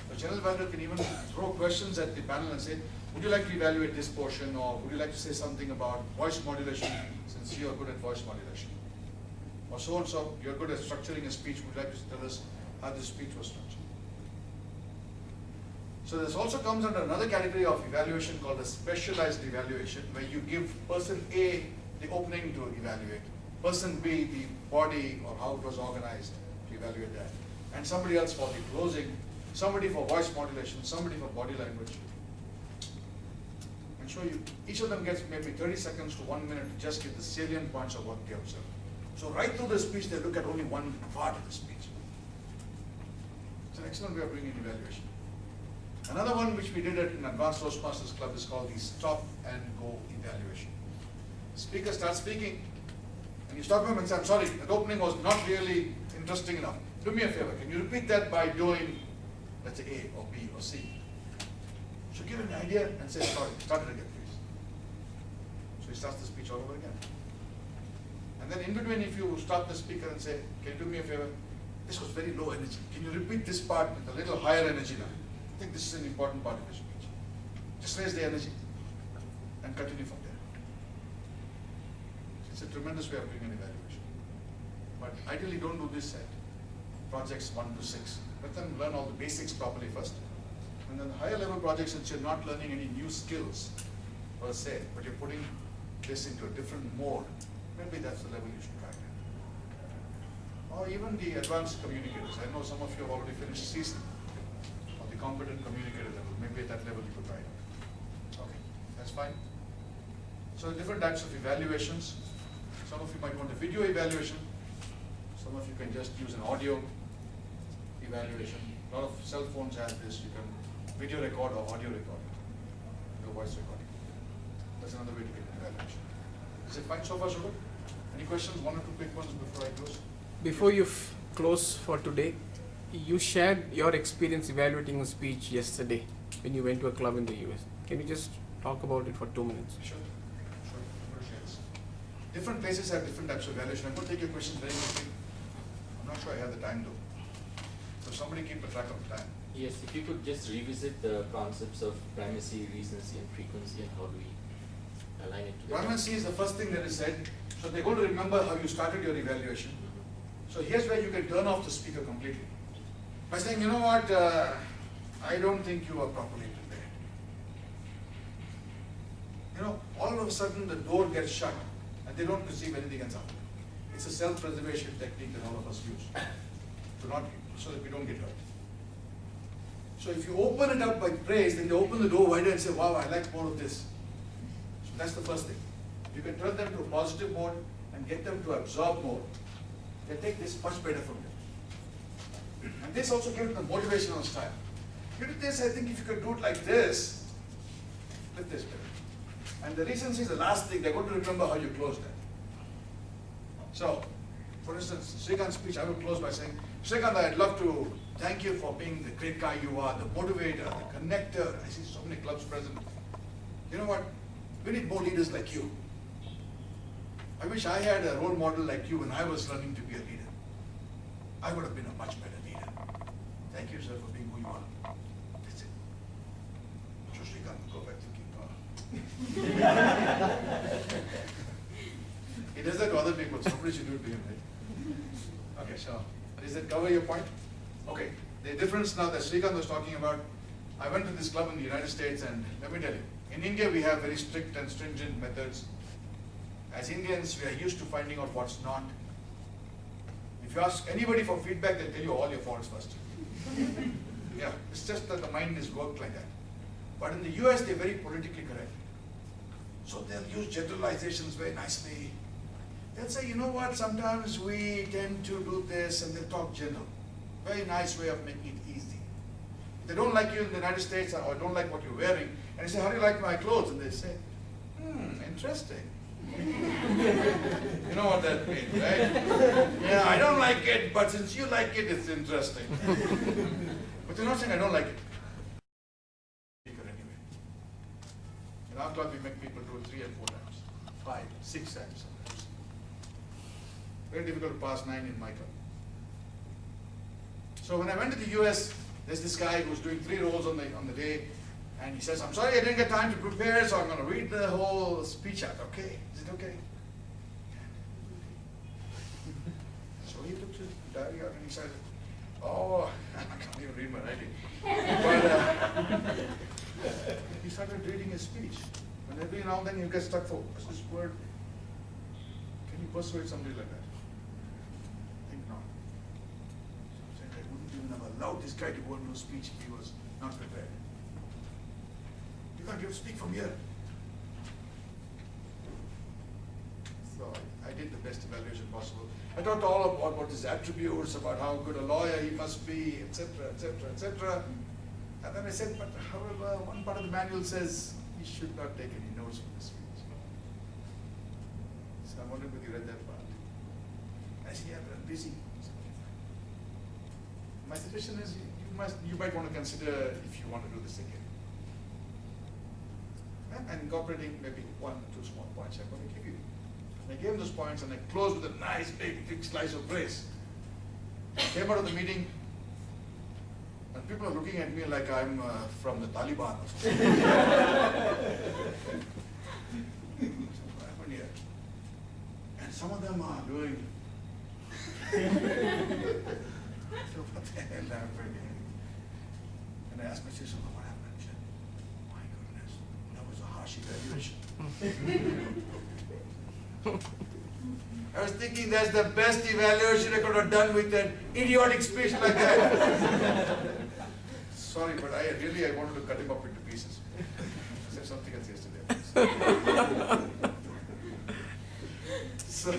[SPEAKER 5] The general evaluator can even throw questions at the panel and say, would you like to evaluate this portion, or would you like to say something about voice modulation, since you are good at voice modulation? Or so and so, you're good at structuring a speech, would you like to tell us how this speech was structured? So this also comes under another category of evaluation called a specialized evaluation, where you give person A the opening to evaluate, person B the body or how it was organized to evaluate that, and somebody else for the closing, somebody for voice modulation, somebody for body language. And show you, each of them gets maybe 30 seconds to 1 minute to just get the salient points of what they observe. So right through the speech, they look at only one part of the speech. It's an excellent way of doing an evaluation. Another one which we did at an Advanced Toastmasters Club is called the stop and go evaluation. The speaker starts speaking, and you stop him and say, I'm sorry, that opening was not really interesting enough. Do me a favor, can you repeat that by doing, let's say, A or B or C? So give him an idea and say, sorry, start it again, please. So he starts the speech all over again. And then in between, if you stop the speaker and say, can you do me a favor? This was very low energy. Can you repeat this part with a little higher energy now? I think this is an important part of your speech. Just raise the energy and continue from there. It's a tremendous way of doing an evaluation. But ideally, don't do this at projects 1 to 6. Let them learn all the basics properly first. And then higher level projects, since you're not learning any new skills per se, but you're putting this into a different mode, maybe that's the level you should try. Or even the advanced communicators. I know some of you have already finished season or the competent communicator level. Maybe at that level you could try it. Okay, that's fine. So different types of evaluations. Some of you might want a video evaluation. Some of you can just use an audio evaluation. A lot of cell phones have this. You can video record or audio record, your voice recording. That's another way to get an evaluation. Is it fine so far, Subha? Any questions? One or two quick ones before I close?
[SPEAKER 1] Before you close for today, you shared your experience evaluating a speech yesterday when you went to a club in the US. Can you just talk about it for 2 minutes?
[SPEAKER 5] Sure. Sure. I'm going to share this. Different places have different types of evaluation. I'm going to take your questions very quickly. I'm not sure I have the time though. So somebody keep a track of the time.
[SPEAKER 9] Yes, if you could just revisit the concepts of primacy, recency, and frequency, and how do we align it together?
[SPEAKER 5] Primacy is the first thing that is said. So they're going to remember how you started your evaluation. So here's where you can turn off the speaker completely. By saying, you know what, I don't think you are properly prepared. You know, all of a sudden the door gets shut and they don't perceive anything else after. It's a self-preservation technique that all of us use to not, so that we don't get hurt. So if you open it up by praise, then you open the door wider and say, wow, I like more of this. So that's the first thing. You can turn them to a positive mode and get them to absorb mode. They take this much better from you. And this also gives them motivational style. You do this, I think if you could do it like this, with this better. And the recency is the last thing. They're going to remember how you closed that. So, for instance, Srikanth's speech, I will close by saying, Srikanth, I'd love to thank you for being the great guy you are, the motivator, the connector. I see so many clubs present. You know what? We need more leaders like you. I wish I had a role model like you when I was learning to be a leader. I would have been a much better leader. Thank you, sir, for being who you are. That's it. So Srikanth, go back thinking, he does that to other people. Somebody should do it to him, right? Okay, so does that cover your point? Okay, the difference now that Srikanth was talking about, I went to this club in the United States and let me tell you, in India we have very strict and stringent methods. As Indians, we are used to finding out what's not. If you ask anybody for feedback, they'll tell you all your faults first. Yeah, it's just that the mind is worked like that. But in the US, they're very politically correct. So they'll use generalizations very nicely. They'll say, you know what, sometimes we tend to do this, and they'll talk general. Very nice way of making it easy. If they don't like you in the United States or don't like what you're wearing, and you say, how do you like my clothes? And they say, interesting. You know what that means, right? Yeah, I don't like it, but since you like it, it's interesting. But they're not saying I don't like it. Anyway. In our club, we make people do it 3 and 4 times, 5, 6 times sometimes. Very difficult to pass 9 in my club. So when I went to the US, there's this guy who's doing 3 roles on the day, and he says, I'm sorry I didn't get time to prepare, so I'm going to read the whole speech out. Okay, is it okay? So he took his diary out and he said, oh, I can't even read my writing. But he started reading his speech. And every now and then you get stuck for, what's this word? Can you persuade somebody like that? I think not. So I'm saying I wouldn't even have allowed this guy to go and do a speech if he was not prepared. You can't speak from here. So I did the best evaluation possible. I talked all about his attributes, about how good a lawyer he must be, etc., etc., etc. And then I said, but however, one part of the manual says he should not take any notes from this speech. So I'm wondering if you read that part. I said, yeah, but I'm busy. My suggestion is you might want to consider if you want to do this again. And incorporating maybe 1 or 2 small points I'm going to give you. And I gave him those points and I closed with a nice big thick slice of praise. I came out of the meeting and people are looking at me like I'm from the Taliban or something. What happened here? And some of them are doing so what the hell happened here? And I asked my sister, what happened? She said, my goodness, that was a harsh evaluation. I was thinking that's the best evaluation I could have done with an idiotic speech like that. Sorry, but I wanted to cut him up into pieces. I said something else yesterday. So,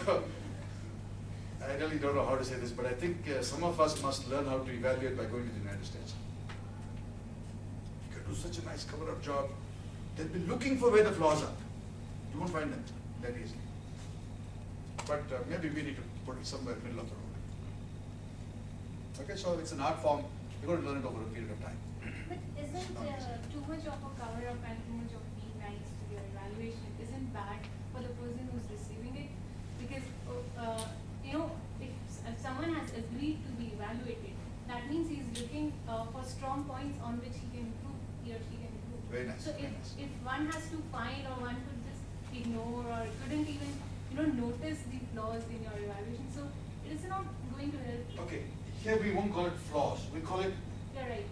[SPEAKER 5] I really don't know how to say this, but I think some of us must learn how to evaluate by going to the United States. You can do such a nice cover-up job. They'll be looking for where the flaws are. You won't find them that easily. But maybe we need to put it somewhere in the middle of the road. Okay, so it's an art form. You're going to learn it over a period of time.
[SPEAKER 7] But isn't too much of a cover up and too much of being nice to your evaluation isn't bad for the person who's receiving it? Because if someone has agreed to be evaluated, that means he's looking for strong points on which he can improve, he or she can improve.
[SPEAKER 5] Very nice.
[SPEAKER 7] So
[SPEAKER 5] very nice.
[SPEAKER 7] if one has to find or one could just ignore or couldn't even notice the flaws in your evaluation, so it is not going to help.
[SPEAKER 5] Okay, here we won't call it flaws. We call it
[SPEAKER 7] You're right.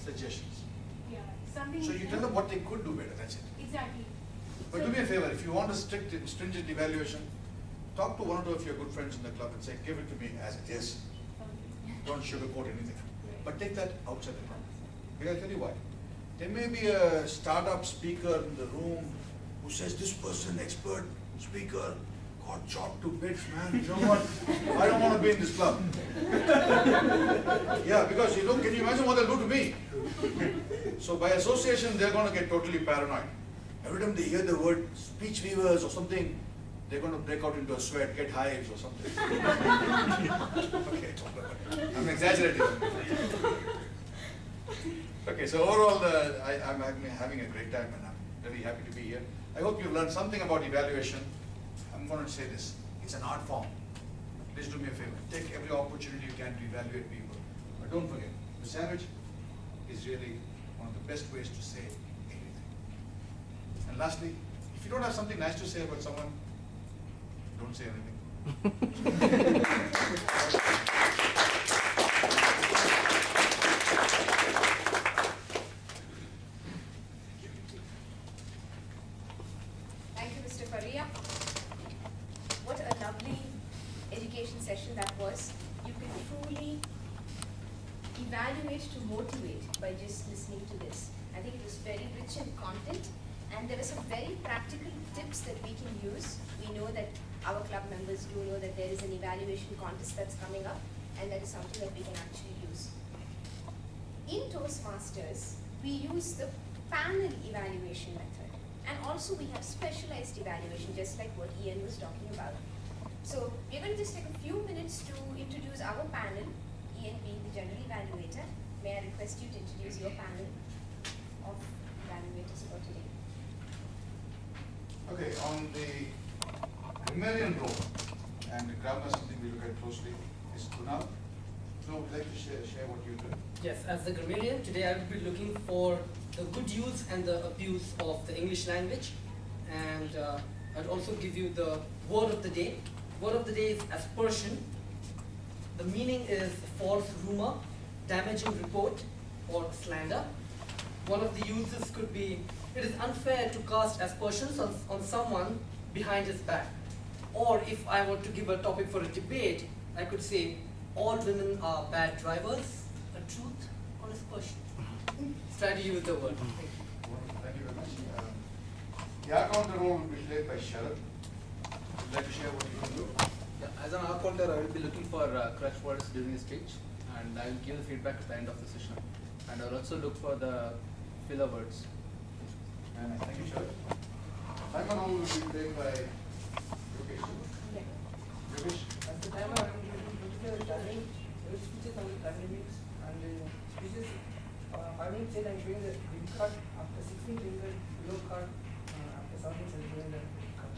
[SPEAKER 5] suggestions.
[SPEAKER 7] Yeah, something.
[SPEAKER 5] So you tell them what they could do better. That's it.
[SPEAKER 7] Exactly.
[SPEAKER 5] But
[SPEAKER 7] So-
[SPEAKER 5] do me a favor, if you want a stringent evaluation, talk to one or two of your good friends in the club and say, give it to me as it is.
[SPEAKER 7] Okay.
[SPEAKER 5] Don't sugarcoat anything.
[SPEAKER 7] Right.
[SPEAKER 5] But take that outside the club. Because I'll tell you why. There may be a startup speaker in the room who says, this person, expert speaker, got chopped to bits, man. You know what? I don't want to be in this club. Yeah, because can you imagine what they'll do to me? So by association, they're going to get totally paranoid. Every time they hear the word speech weavers or something, they're going to break out into a sweat, get hives or something. Okay, I'm exaggerating. Okay, so overall, I'm having a great time and I'm very happy to be here. I hope you've learned something about evaluation. I'm going to say this, it's an art form. Please do me a favor, take every opportunity you can to evaluate people. But don't forget, the sandwich is really one of the best ways to say anything. And lastly, if you don't have something nice to say about someone, don't say anything.
[SPEAKER 3] Thank you, Mr. Faria. What a lovely education session that was. You can truly evaluate to motivate by just listening to this. I think it was very rich in content, and there are some very practical tips that we can use. We know that our club members do know that there is an evaluation contest that's coming up, and that is something that we can actually use. In Toastmasters, we use the panel evaluation method, and also we have specialized evaluation, just like what Ian was talking about. So we're going to just take a few minutes to introduce our panel, Ian being the general evaluator. May I request you to introduce your panel of evaluators for today?
[SPEAKER 5] Okay, on the grammarian role, and grammar is something we look at closely, is Kunal. So would you like to share what you do?
[SPEAKER 2] Yes, as the grammarian, today I will be looking for the good use and the abuse of the English language. And I'll also give you the word of the day. Word of the day is aspersion. The meaning is false rumor, damaging report, or slander. One of the uses could be, it is unfair to cast aspersions on someone behind his back. Or if I were to give a topic for a debate, I could say, all women are bad drivers, a truth or aspersion. Try to use the word. Thank you.
[SPEAKER 5] Thank you very much. The art role will be played by Sharad. Would you like to share what you do?
[SPEAKER 10] Yeah, as an art counter, I will be looking for crutch words during the speech, and I will give the feedback at the end of the session. And I will also look for the filler words.
[SPEAKER 5] And thank you, Sharad. Simon role will be played by Yogesh. Yogesh?
[SPEAKER 11] At the time, I'm looking at timing, speeches on the dynamics and speeches. I will say I'm doing the big card after 16 doing the below card, after 17 I'm doing the big card.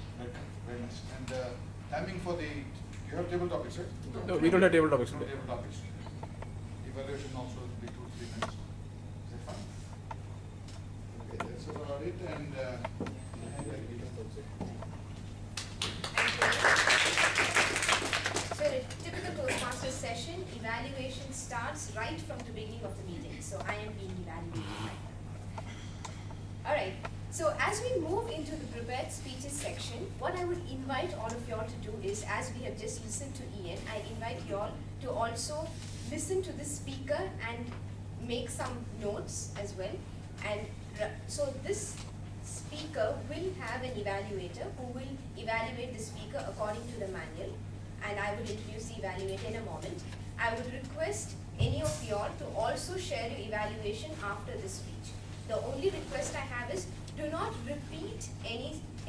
[SPEAKER 5] Very nice. And timing for the, you have table topics, right?
[SPEAKER 12] No, we don't have table topics
[SPEAKER 5] No
[SPEAKER 12] today.
[SPEAKER 5] table topics. Evaluation also will be 2-3 minutes. Is that fine? Okay, that's about it. And
[SPEAKER 3] So in a typical Toastmasters session, evaluation starts right from the beginning of the meeting. So I am being evaluated right now. All right. So as we move into the prepared speeches section, what I would invite all of y'all to do is, as we have just listened to Ian, I invite y'all to also listen to the speaker and make some notes as well. And so this speaker will have an evaluator who will evaluate the speaker according to the manual. And I will introduce the evaluator in a moment. I would request any of y'all to also share your evaluation after this speech. The only request I have is, do not repeat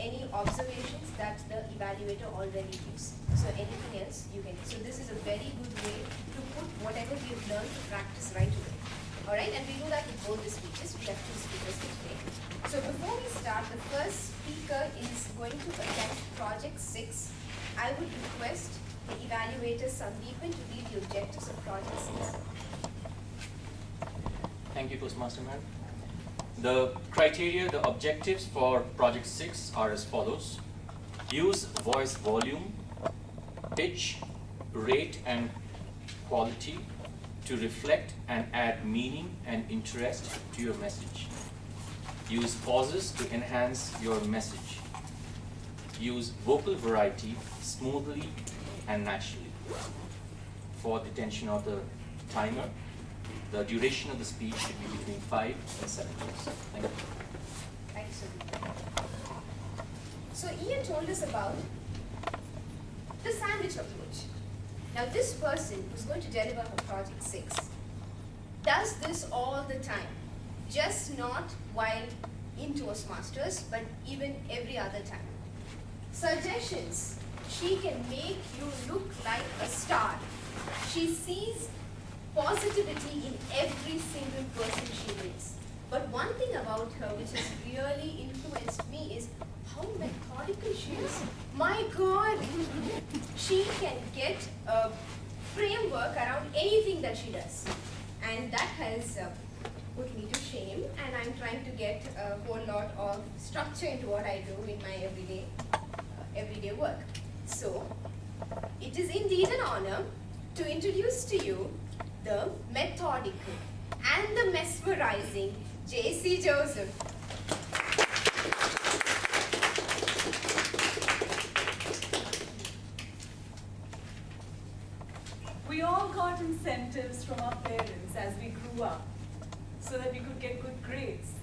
[SPEAKER 3] any observations that the evaluator already gives. So anything else you can. So this is a very good way to put whatever we have learned to practice right away. All right, and we do that with both the speeches. We have 2 speakers today. So before we start, the first speaker is going to attempt project 6. I would request the evaluator Sandeepan to read the objectives of project 6.
[SPEAKER 9] Thank you, Toastmaster man. The criteria, the objectives for project 6 are as follows. Use voice volume, pitch, rate and quality to reflect and add meaning and interest to your message. Use pauses to enhance your message. Use vocal variety smoothly and naturally. For the tension of the timer, the duration of the speech should be between 5 and 7 minutes. Thank you.
[SPEAKER 3] Thank you, Sandeepan. So Ian told us about the sandwich approach. Now this person who's going to deliver her project 6 does this all the time. Just not while in Toastmasters, but even every other time. Suggestions. She can make you look like a star. She sees positivity in every single person she meets. But one thing about her which has really influenced me is how methodical she is. My God! She can get a framework around anything that she does. And that has put me to shame, and I'm trying to get a whole lot of structure into what I do in my everyday work. So, it is indeed an honor to introduce to you the methodical and the mesmerizing J.C. Joseph.
[SPEAKER 8] We all got incentives from our parents as we grew up so that we could get good grades.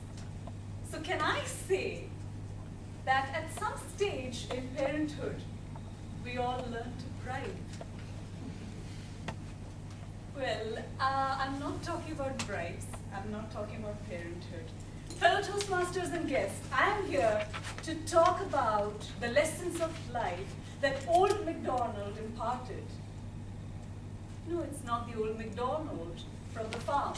[SPEAKER 8] So can I say that at some stage in parenthood, we all learn to bribe? Well, I'm not talking about bribes. I'm not talking about parenthood. Fellow Toastmasters and guests, I am here to talk about the lessons of life that old MacDonald imparted. No, it's not the old MacDonald from the farm.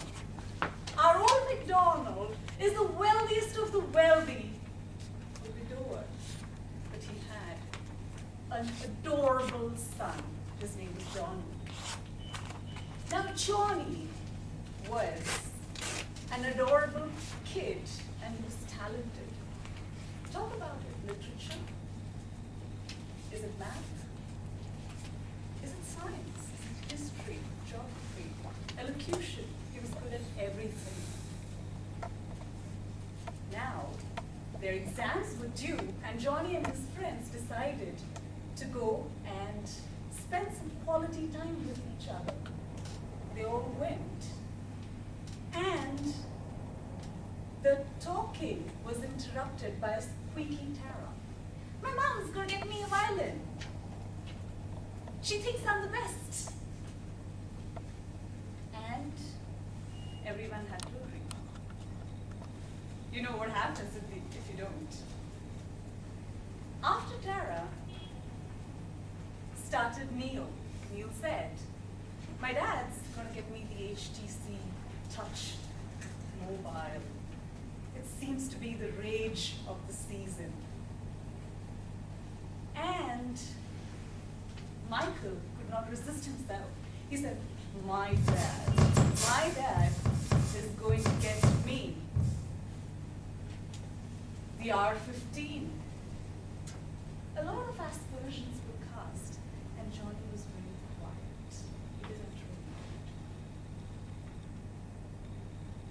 [SPEAKER 8] Our old MacDonald is the wealthiest of the wealthy, a widower. But he had an adorable son. His name was Johnny. Now, Johnny was an adorable kid, and he was talented. Talk about it. Literature? Is it math? Is it science? Is it history? Geography? Elocution? He was good at everything. Now, their exams were due, and Johnny and his friends decided to go and spend some quality time with each other. They all went, and the talking was interrupted by a squeaky Tara. My mom's gonna get me a violin. She thinks I'm the best. And everyone had to agree. You know what happens if you don't. After Tara started Neil. Neil said, my dad's gonna get me the HTC Touch Mobile. It seems to be the rage of the season. And Michael could not resist himself. He said, my dad is going to get me the R15. A lot of aspersions were cast, and Johnny was very quiet. He didn't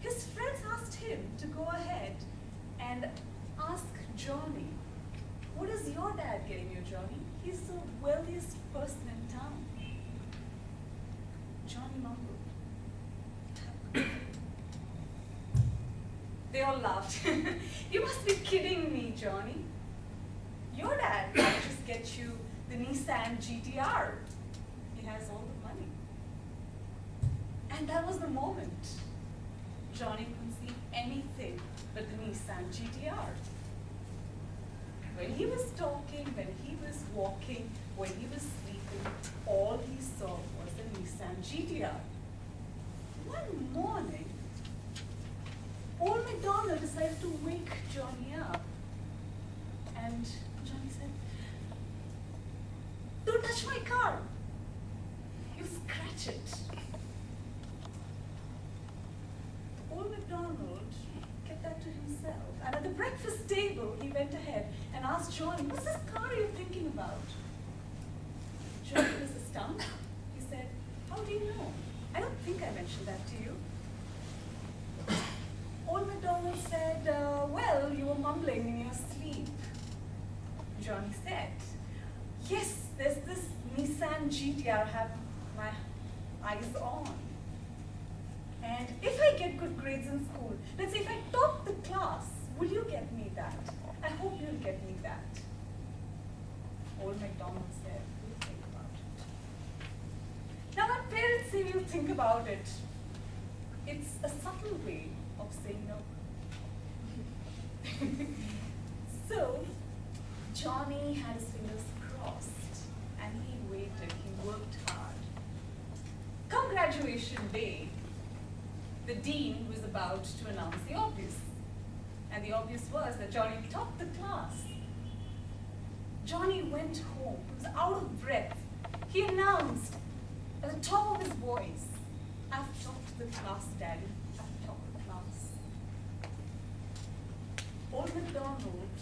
[SPEAKER 8] really. His friends asked him to go ahead and ask Johnny, what is your dad getting you, Johnny? He's the wealthiest person in town. Johnny mumbled. They all laughed. You must be kidding me, Johnny. Your dad might just get you the Nissan GTR. He has all the money. And that was the moment. Johnny couldn't see anything but the Nissan GTR. When he was talking, when he was walking, when he was sleeping, all he saw was the Nissan GTR. One morning, old MacDonald decided to wake Johnny up. And Johnny said, "Don't touch my car. You scratch it." Old MacDonald kept that to himself. And at the breakfast table, he went ahead and asked Johnny, "What's this car you're thinking about?" Johnny was astounded. He said, "How do you know? I don't think I mentioned that to you." Old MacDonald said, "Well, you were mumbling in your sleep." Johnny said, "Yes, there's this Nissan GTR I have my eyes on. And if I get good grades in school, let's say if I top the class, will you get me that? I hope you'll get me that." Old MacDonald said, "We'll think about it." Now when parents say we'll think about it, it's a subtle way of saying no. So Johnny had his fingers crossed and he waited, he worked hard. Come graduation day, the dean was about to announce the obvious. And the obvious was that Johnny topped the class. Johnny went home, he was out of breath. He announced at the top of his voice, "I've topped the class, Daddy, I've topped the class." Old MacDonald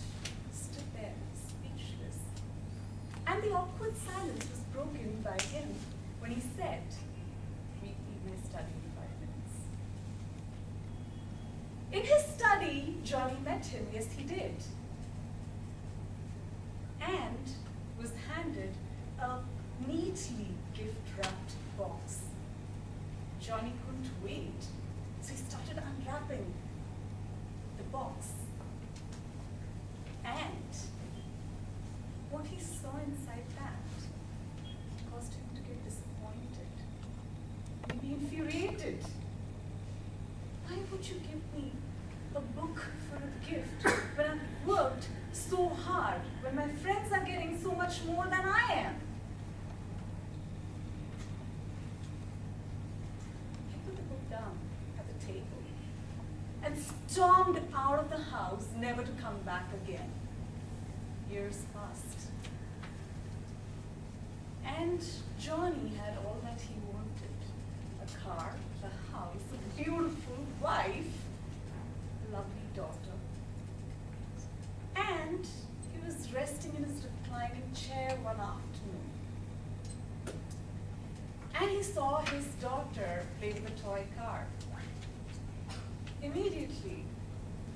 [SPEAKER 8] stood there, speechless. And the awkward silence was broken by him when he said, "We may study in 5 minutes." In his study, Johnny met him, yes he did, and was handed a neatly gift-wrapped box. Johnny couldn't wait, so he started unwrapping the box. And what he saw inside that caused him to get disappointed, maybe infuriated. Why would you give me a book for a gift when I've worked so hard, when my friends are getting so much more than I am? He put the book down at the table and stormed out of the house, never to come back again. Years passed. And Johnny had all that he wanted. A car, a house, a beautiful wife, a lovely daughter. And he was resting in his reclining chair one afternoon. And he saw his daughter play with a toy car. Immediately,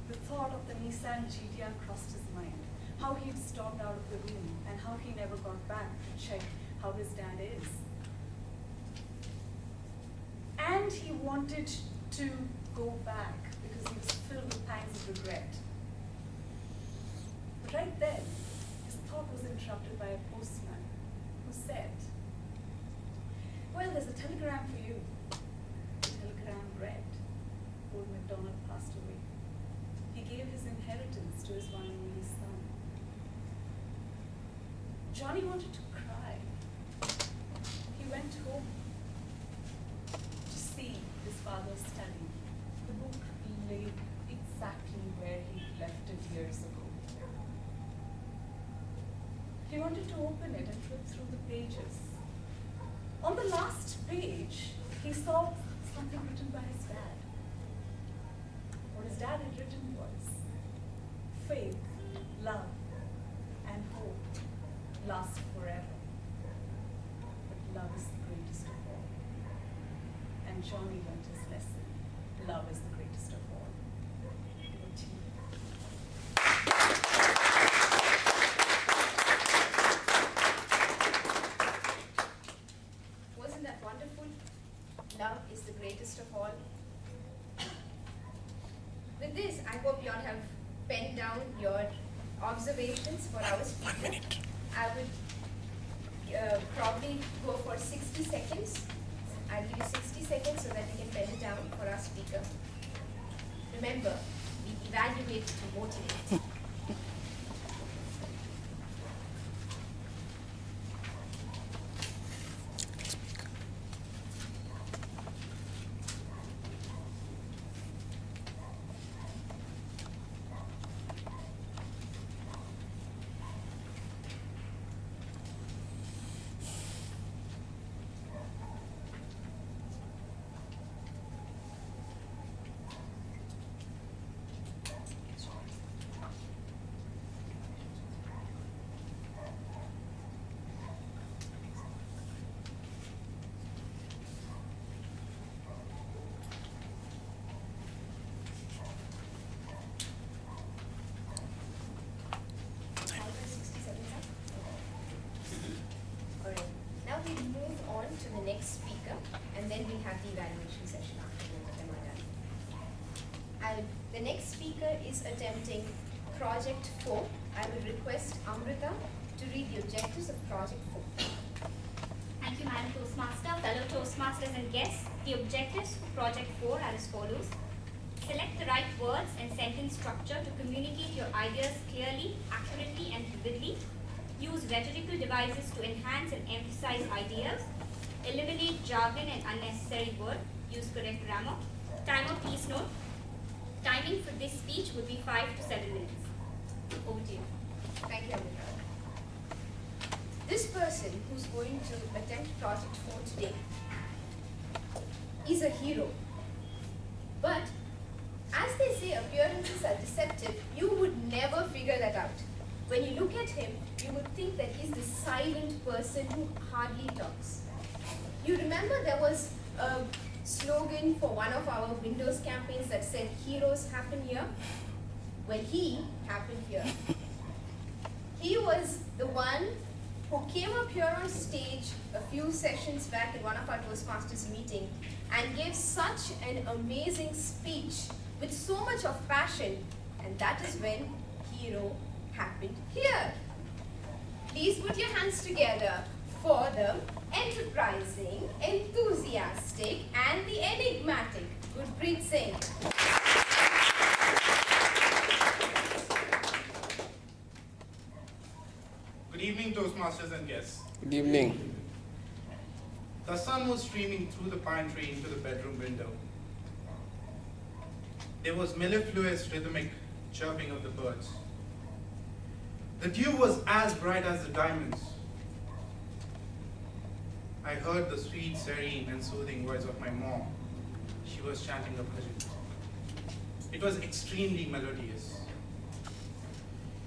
[SPEAKER 8] the thought of the Nissan GTR crossed his mind. How he'd stormed out of the room and how he never got back to check how his dad is. And he wanted to go back because he was filled with pangs of regret. But right then, his thought was interrupted by a postman who said, "Well, there's a telegram for you." The telegram read, "Old MacDonald passed away. He gave his inheritance to his one and only son." Johnny wanted to cry. He went home to see his father's study. The book lay exactly where he left it years ago. He wanted to open it and flip through the pages. On the last page, he saw something written by his dad. What his dad had written was, "Faith, love, and hope last forever. But love is the greatest of all." And Johnny learned his lesson. Love is the greatest of all. Over to you.
[SPEAKER 3] Wasn't that wonderful? Love is the greatest of all. With this, I hope you all have penned down your observations for our speaker. I would probably go for 60 seconds. I'll give you 60 seconds so that you can pen it down for our speaker. Remember, we evaluate to motivate. to the next speaker, and then we'll have the evaluation session after both of them are done. The next speaker is attempting Project 4. I will request Amrita to read the objectives of Project 4.
[SPEAKER 6] Thank you, Madam Toastmaster. Fellow Toastmasters and guests, the objectives for Project 4 are as follows. Select the right words and sentence structure to communicate your ideas clearly, accurately, and vividly. Use rhetorical devices to enhance and emphasize ideas. Eliminate jargon and unnecessary words. Use correct grammar. Timer, please note. Timing for this speech would be 5 to 7 minutes. Over to you.
[SPEAKER 3] Thank you, Amrita. This person who's going to attempt Project 4 today is a hero. But as they say, appearances are deceptive. You would never figure that out. When you look at him, you would think that he's this silent person who hardly talks. You remember there was a slogan for one of our Windows campaigns that said, "Heroes happen here"? Well, he happened here. He was the one who came up here on stage a few sessions back in one of our Toastmasters meeting and gave such an amazing speech with so much of passion, and that is when Hero happened here. Please put your hands together for the enterprising, enthusiastic, and the enigmatic Gurpreet Singh.
[SPEAKER 12] Good evening, Toastmasters and guests.
[SPEAKER 13] Good evening.
[SPEAKER 12] The sun was streaming through the pine tree into the bedroom window. There was mellifluous rhythmic chirping of the birds. The dew was as bright as the diamonds. I heard the sweet, serene, and soothing voice of my mom. She was chanting a bhajan. It was extremely melodious.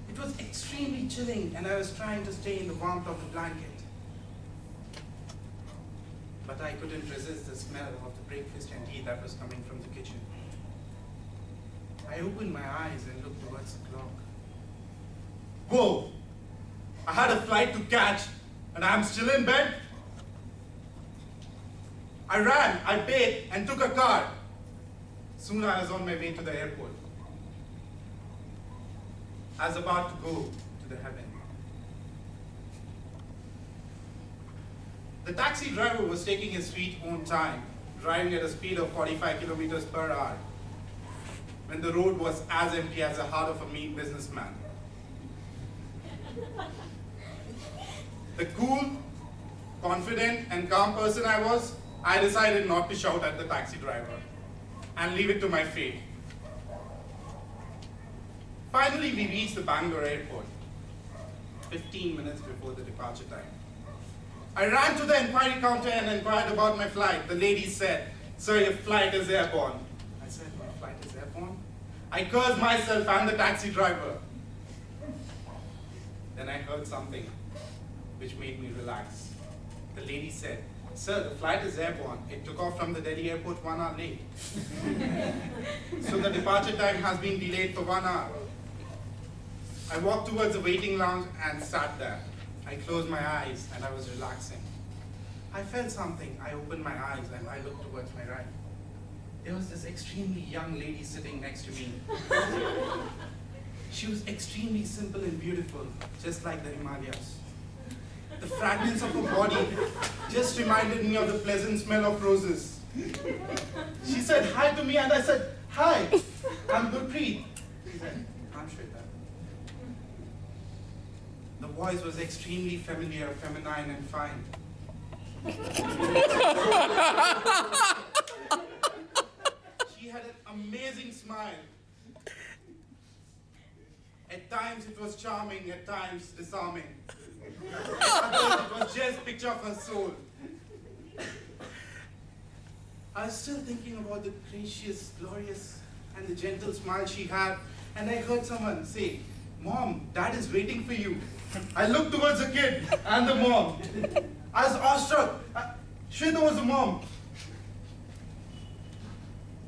[SPEAKER 12] It was extremely chilling, and I was trying to stay in the warmth of the blanket. But I couldn't resist the smell of the breakfast and tea that was coming from the kitchen. I opened my eyes and looked towards the clock. Whoa! I had a flight to catch, and I'm still in bed? I ran, I bathed, and took a car. Soon I was on my way to the airport. I was about to go to the heaven. The taxi driver was taking his sweet own time, driving at a speed of 45 kilometers per hour, when the road was as empty as the heart of a mean businessman. The cool, confident, and calm person I was, I decided not to shout at the taxi driver and leave it to my fate. Finally, we reached the Bangalore airport, 15 minutes before the departure time. I ran to the inquiry counter and inquired about my flight. The lady said, "Sir, your flight is airborne." I said, "My flight is airborne?" I cursed myself and the taxi driver. Then I heard something which made me relax. The lady said, "Sir, the flight is airborne. It took off from the Delhi airport 1 hour late. So the departure time has been delayed for 1 hour." I walked towards the waiting lounge and sat there. I closed my eyes and I was relaxing. I felt something. I opened my eyes and I looked towards my right. There was this extremely young lady sitting next to me. She was extremely simple and beautiful, just like the Himalayas. The fragrance of her body just reminded me of the pleasant smell of roses. She said hi to me and I said, "Hi, I'm Gurpreet." She said, "I'm Shweta." The voice was extremely familiar, feminine, and fine. She had an amazing smile. At times it was charming, at times disarming. At others it was just picture of her soul. I was still thinking about the gracious, glorious, and the gentle smile she had, and I heard someone say, "Mom, Dad is waiting for you." I looked towards the kid and the mom. I was awestruck. Shweta was the mom.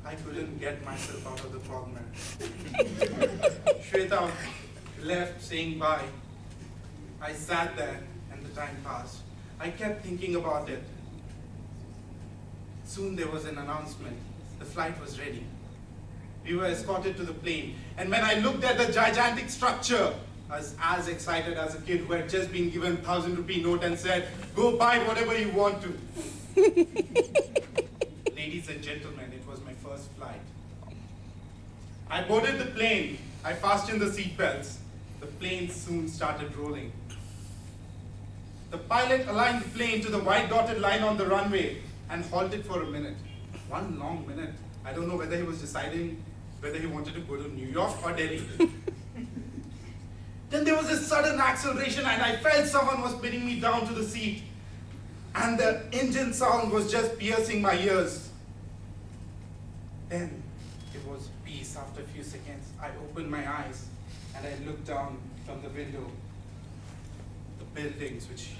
[SPEAKER 12] I couldn't get myself out of the corner. Shweta left saying bye. I sat there and the time passed. I kept thinking about it. Soon there was an announcement. The flight was ready. We were escorted to the plane. And when I looked at the gigantic structure, I was as excited as a kid who had just been given 1,000 rupee note and said, go buy whatever you want to. Ladies and gentlemen, it was my first flight. I boarded the plane. I fastened the seat belts. The plane soon started rolling. The pilot aligned the plane to the white dotted line on the runway and halted for a minute. One long minute. I don't know whether he was deciding whether he wanted to go to New York or Delhi. Then there was a sudden acceleration and I felt someone was pinning me down to the seat. And the engine sound was just piercing my ears. Then it was peace. After a few seconds, I opened my eyes and I looked down from the window. The buildings, which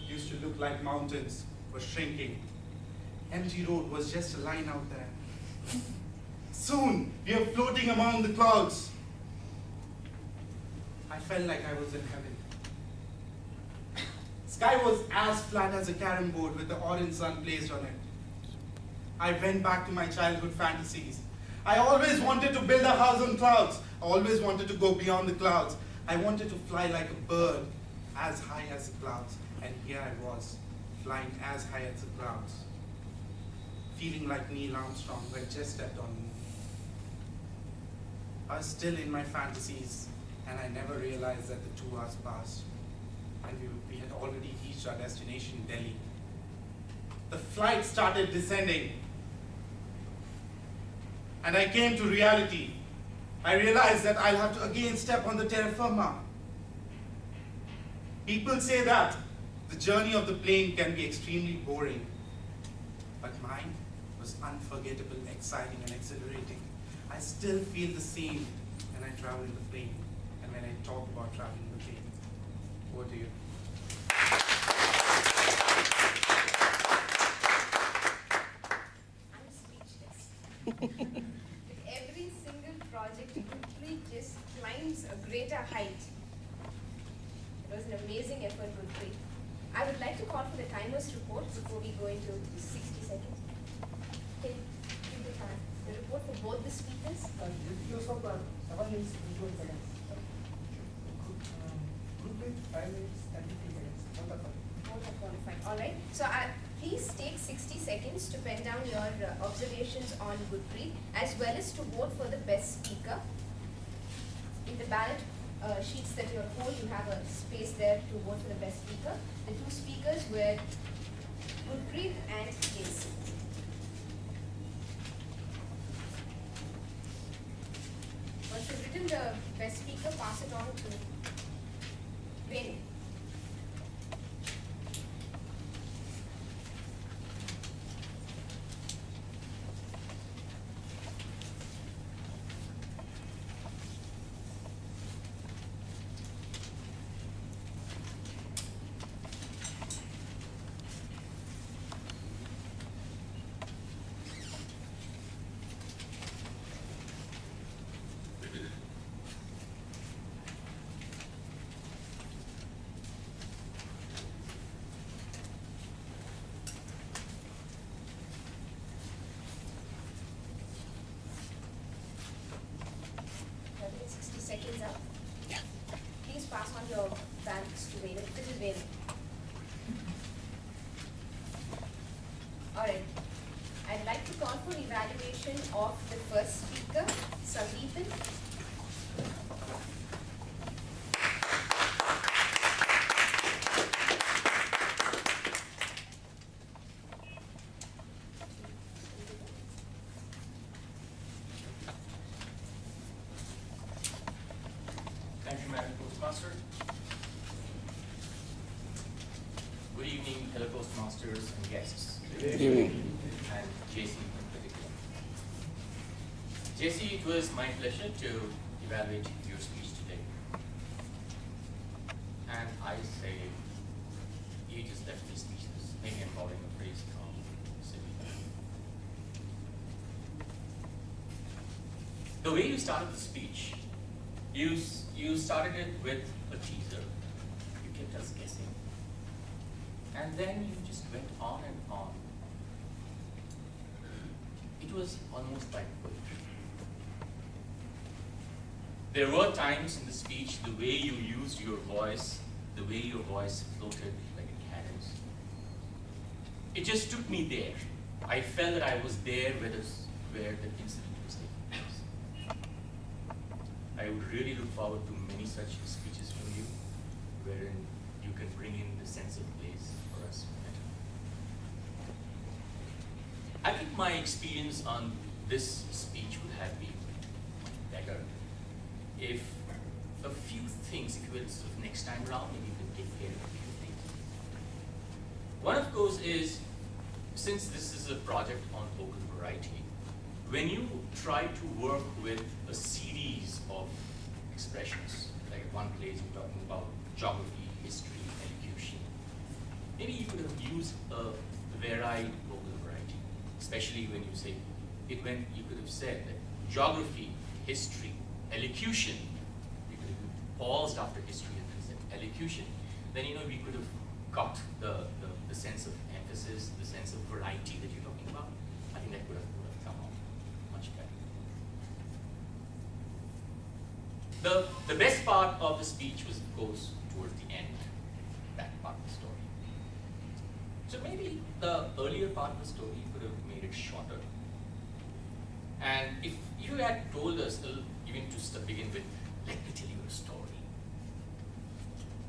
[SPEAKER 12] used to look like mountains, were shrinking. Empty road was just a line out there. Soon, we are floating among the clouds. I felt like I was in heaven. Sky was as flat as a carom board with the orange sun placed on it. I went back to my childhood fantasies. I always wanted to build a house on clouds. I always wanted to go beyond the clouds. I wanted to fly like a bird, as high as the clouds. And here I was, flying as high as the clouds. Feeling like Neil Armstrong who had just stepped on the moon. I was still in my fantasies, and I never realized that the 2 hours passed, and we had already reached our destination, Delhi. The flight started descending, and I came to reality. I realized that I'll have to again step on the terra firma. People say that the journey of the plane can be extremely boring, but mine was unforgettable, exciting, and exhilarating. I still feel the same when I travel in the plane and when I talk about traveling in the plane. Over to you.
[SPEAKER 3] I'm speechless. With every single project, Gurpreet just climbs a greater height. It was an amazing effort, Gurpreet. I would like to call for the timer's report before we go into 60 seconds. Okay, give the time. The report for both the speakers.
[SPEAKER 11] Use of 7 minutes 21 seconds. Gurpreet 5 minutes and 50 seconds. Both are fine.
[SPEAKER 3] Both are qualified. All right. So please take 60 seconds to pen down your observations on Gurpreet, as well as to vote for the best speaker. In the ballot sheets that you hold, you have a space there to vote for the best speaker. The 2 speakers were Gurpreet and Jason. Once you've written the best speaker, pass it on to Venu. Seconds up. Yeah. Please pass on your ballots to Venu. This is Venu. Alright. I'd like to call for evaluation of the first speaker, Sandeepan.
[SPEAKER 9] Thank you, Madam Postmaster. Good evening, fellow Postmasters and guests. Good evening. And JC in particular. JC, it was my pleasure to evaluate your speech today. And I say, you just left me speechless. Maybe I'm borrowing a phrase from Sylvia. The way you started the speech, you started it with a teaser. You kept us guessing. And then you just went on and on. it was almost like poetry. There were times in the speech, the way you used your voice, the way your voice floated like a cadence. It just took me there. I felt that I was there where the incident was taking place. I would really look forward to many such speeches from you, wherein you can bring in the sense of place for us better. I think my experience on this speech would have been better if a few things, if you will, sort of next time around, maybe you can take care of a few things. One, of course, is, since this is a project on vocal variety, when you try to work with a series of expressions, like at one place you're talking about geography, history, elocution, maybe you could have used a varied vocal variety, especially when you say, you could have said that geography, history, elocution, you could have paused after history and then said elocution, then we could have got the sense of emphasis, the sense of variety that you're talking about. I think that would have come out much better. The best part of the speech was, of course, towards the end, that part of the story. So maybe the earlier part of the story you could have made it shorter. And if you had told us, even to begin with, let me tell you a story,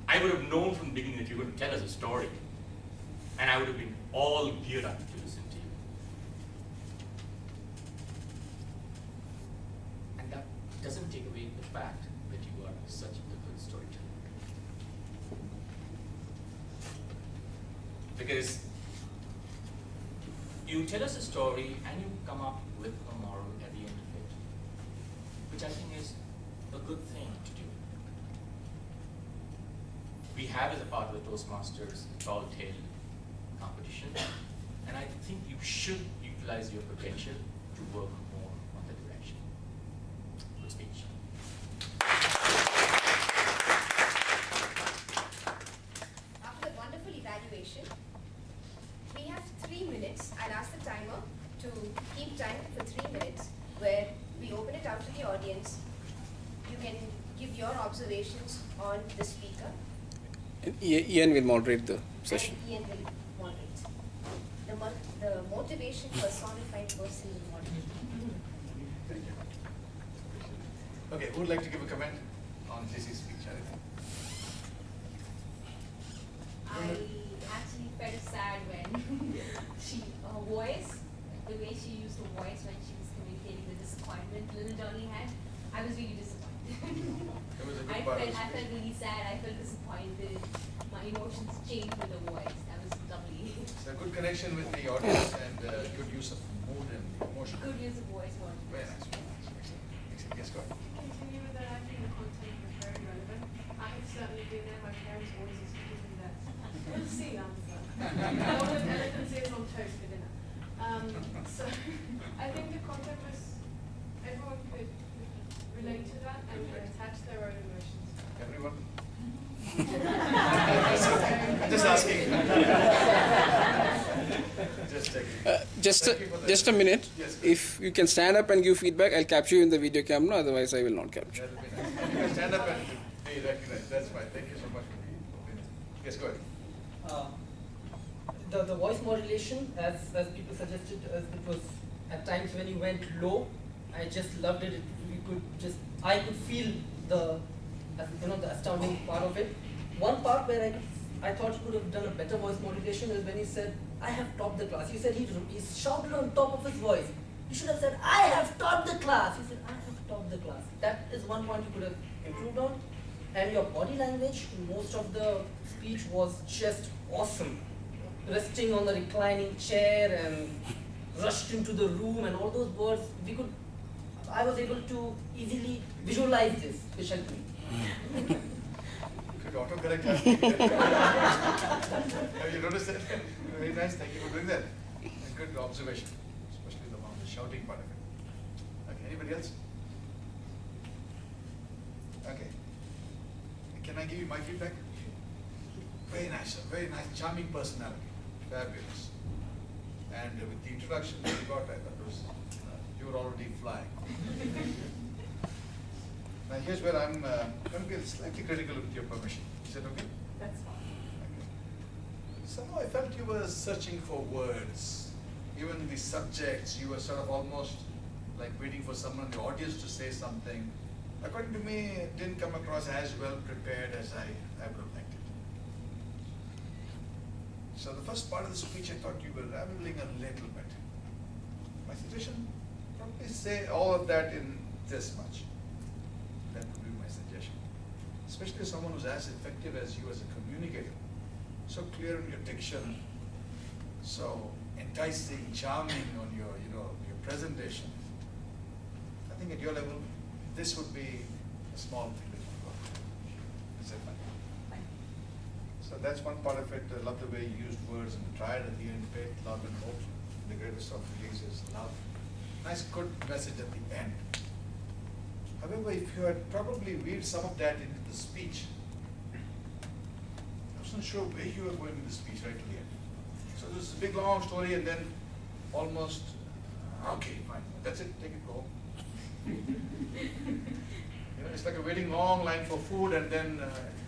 [SPEAKER 9] I would have known from the beginning that you were going to tell us a story, and I would have been all geared up to listen to you. And that doesn't take away the fact that you are such a good storyteller. Because you tell us a story and you come up with a moral at the end of it, which I think is a good thing to do. We have, as a part of the Toastmasters, tall tale competition, and I think you should utilize your potential to work more on the direction. Good speech.
[SPEAKER 3] After the wonderful evaluation, we have 3 minutes. I'll ask the timer to keep time for 3 minutes, where we open it out to the audience. You can give your observations on the speaker.
[SPEAKER 11] Ian will moderate the session.
[SPEAKER 3] And Ian will moderate. The motivation personified person will moderate.
[SPEAKER 5] Thank you. Okay, who would like to give a comment on Jessie's speech?
[SPEAKER 13] I actually felt sad when her voice, the way she used her voice when she was communicating the disappointment little Johnny had, I was really disappointed.
[SPEAKER 5] It was a good
[SPEAKER 13] I
[SPEAKER 5] part of the
[SPEAKER 13] felt
[SPEAKER 5] speech.
[SPEAKER 13] really sad, I felt disappointed. My emotions changed with the voice. That was lovely.
[SPEAKER 5] It's a good connection with the audience and good use of mood and emotion.
[SPEAKER 13] Good use of voice was.
[SPEAKER 5] Very nice. Excellent. Yes, go ahead.
[SPEAKER 7] Continue with that, I think the content was very relevant. I have certainly been there, my parents always used to give me that. We'll see, answer. All of eloquence is on toast for dinner. So I think the content was, everyone could relate to that and attach their own emotions.
[SPEAKER 5] Everyone? Just asking. Just checking.
[SPEAKER 11] Just a minute.
[SPEAKER 5] Yes,
[SPEAKER 11] If you can stand up and give feedback, I'll capture you in the video camera. Otherwise, I will not capture.
[SPEAKER 5] That'll be nice. You can stand up and be recognized. That's fine. Thank you so much for being here. Yes, go ahead.
[SPEAKER 2] The voice modulation, as people suggested, as it was at times when you went low, I just loved it. I could feel the astounding part of it. One part where I thought he could have done a better voice modulation is when he said, "I have topped the class." He said he shouted on top of his voice. He should have said, "I have topped the class." He said, "I have topped the class." That is one point you could have improved on. And your body language, most of the speech was just awesome. Resting on the reclining chair and rushed into the room and all those words, I was able to easily visualize this, which helped me.
[SPEAKER 5] Could autocorrect have you noticed that? Very nice. Thank you for doing that. A good observation, especially the shouting part of it. Okay, anybody else? Okay. Can I give you my feedback? Very nice, charming personality. Fabulous. And with the introduction that you got, I thought it was, you were already flying. Now here's where I'm going to be slightly critical with your permission. Is that okay?
[SPEAKER 8] That's fine.
[SPEAKER 5] Okay. Somehow I felt you were searching for words. Even the subjects, you were sort of almost like waiting for someone in the audience to say something. According to me, it didn't come across as well prepared as I would have liked it. So the first part of the speech, I thought you were rambling a little bit. My suggestion, probably say all of that in this much. That would be my suggestion. Especially someone who's as effective as you as a communicator. So clear in your diction, so enticing, charming on your, your presentation. I think at your level, this would be a small thing that you got. Is that fine?
[SPEAKER 8] Fine.
[SPEAKER 5] So that's one part of it. I love the way you used words and tried at the end, faith, love and hope. The greatest of releases, love. Nice, good message at the end. However, if you had probably weaved some of that into the speech, I wasn't sure where you were going with the speech right to the end. So this is a big long story and then almost, okay, fine, that's it, take it, go. It's like a waiting long line for food and then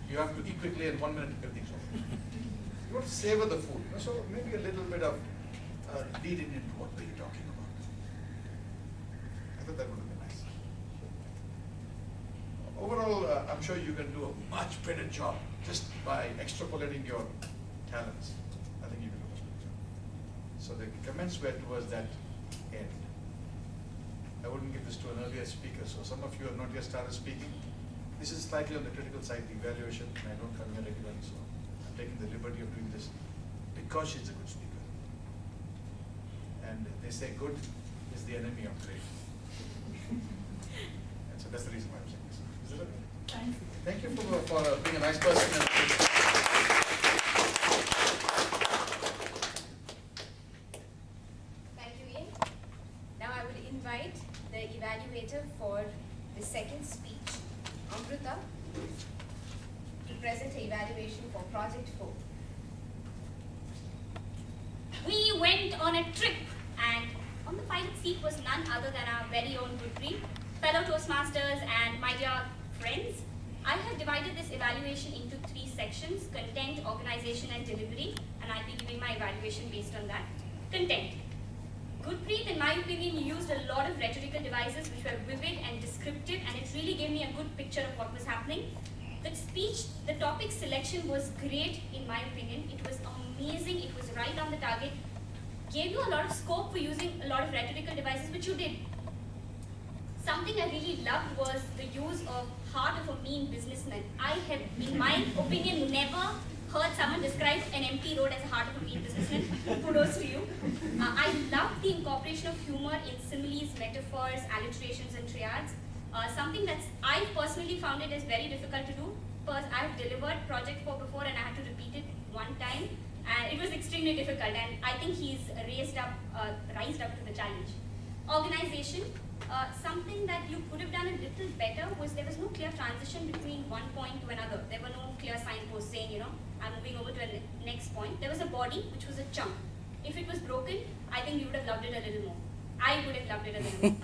[SPEAKER 5] you have to eat quickly in 1 minute to get things over. You want to savor the food, so maybe a little bit of leading into what were you talking about. I thought that would have been nice. Overall, I'm sure you can do a much better job just by extrapolating your talents. I think you can do a much better job. So the comments were towards that end. I wouldn't give this to an earlier speaker, so some of you have not yet started speaking. This is slightly on the critical side, the evaluation, and I don't come here regularly, so I'm taking the liberty of doing this because she's a good speaker. And they say good is the enemy of great. And so that's the reason why I'm saying this. Is it okay?
[SPEAKER 8] Thanks.
[SPEAKER 5] Thank you for being a nice person.
[SPEAKER 3] Thank you, Ian. Now I would invite the evaluator for the second speech, Amrita, to present an evaluation for Project 4.
[SPEAKER 6] We went on a trip, and on the final seat was none other than our very own Gurpreet, fellow Toastmasters and my dear friends. I have divided this evaluation into 3 sections: content, organization, and delivery, and I'll be giving my evaluation based on that. Content. Gurpreet, in my opinion, used a lot of rhetorical devices which were vivid and descriptive, and it really gave me a good picture of what was happening. The speech, the topic selection was great in my opinion. It was amazing, it was right on the target, gave you a lot of scope for using a lot of rhetorical devices, which you did. Something I really loved was the use of heart of a mean businessman. I have, in my opinion, never heard someone describe an empty road as a heart of a mean businessman. Kudos to you. I loved the incorporation of humor in similes, metaphors, alliterations, and triads. Something that I personally found it as very difficult to do, because I've delivered Project 4 before and I had to repeat it one time, and it was extremely difficult, and I think he's rised up to the challenge. Organization, something that you could have done a little better was there was no clear transition between one point to another. There were no clear signposts saying, I'm moving over to a next point. There was a body, which was a chunk. If it was broken, I think you would have loved it a little more. I would have loved it a little more.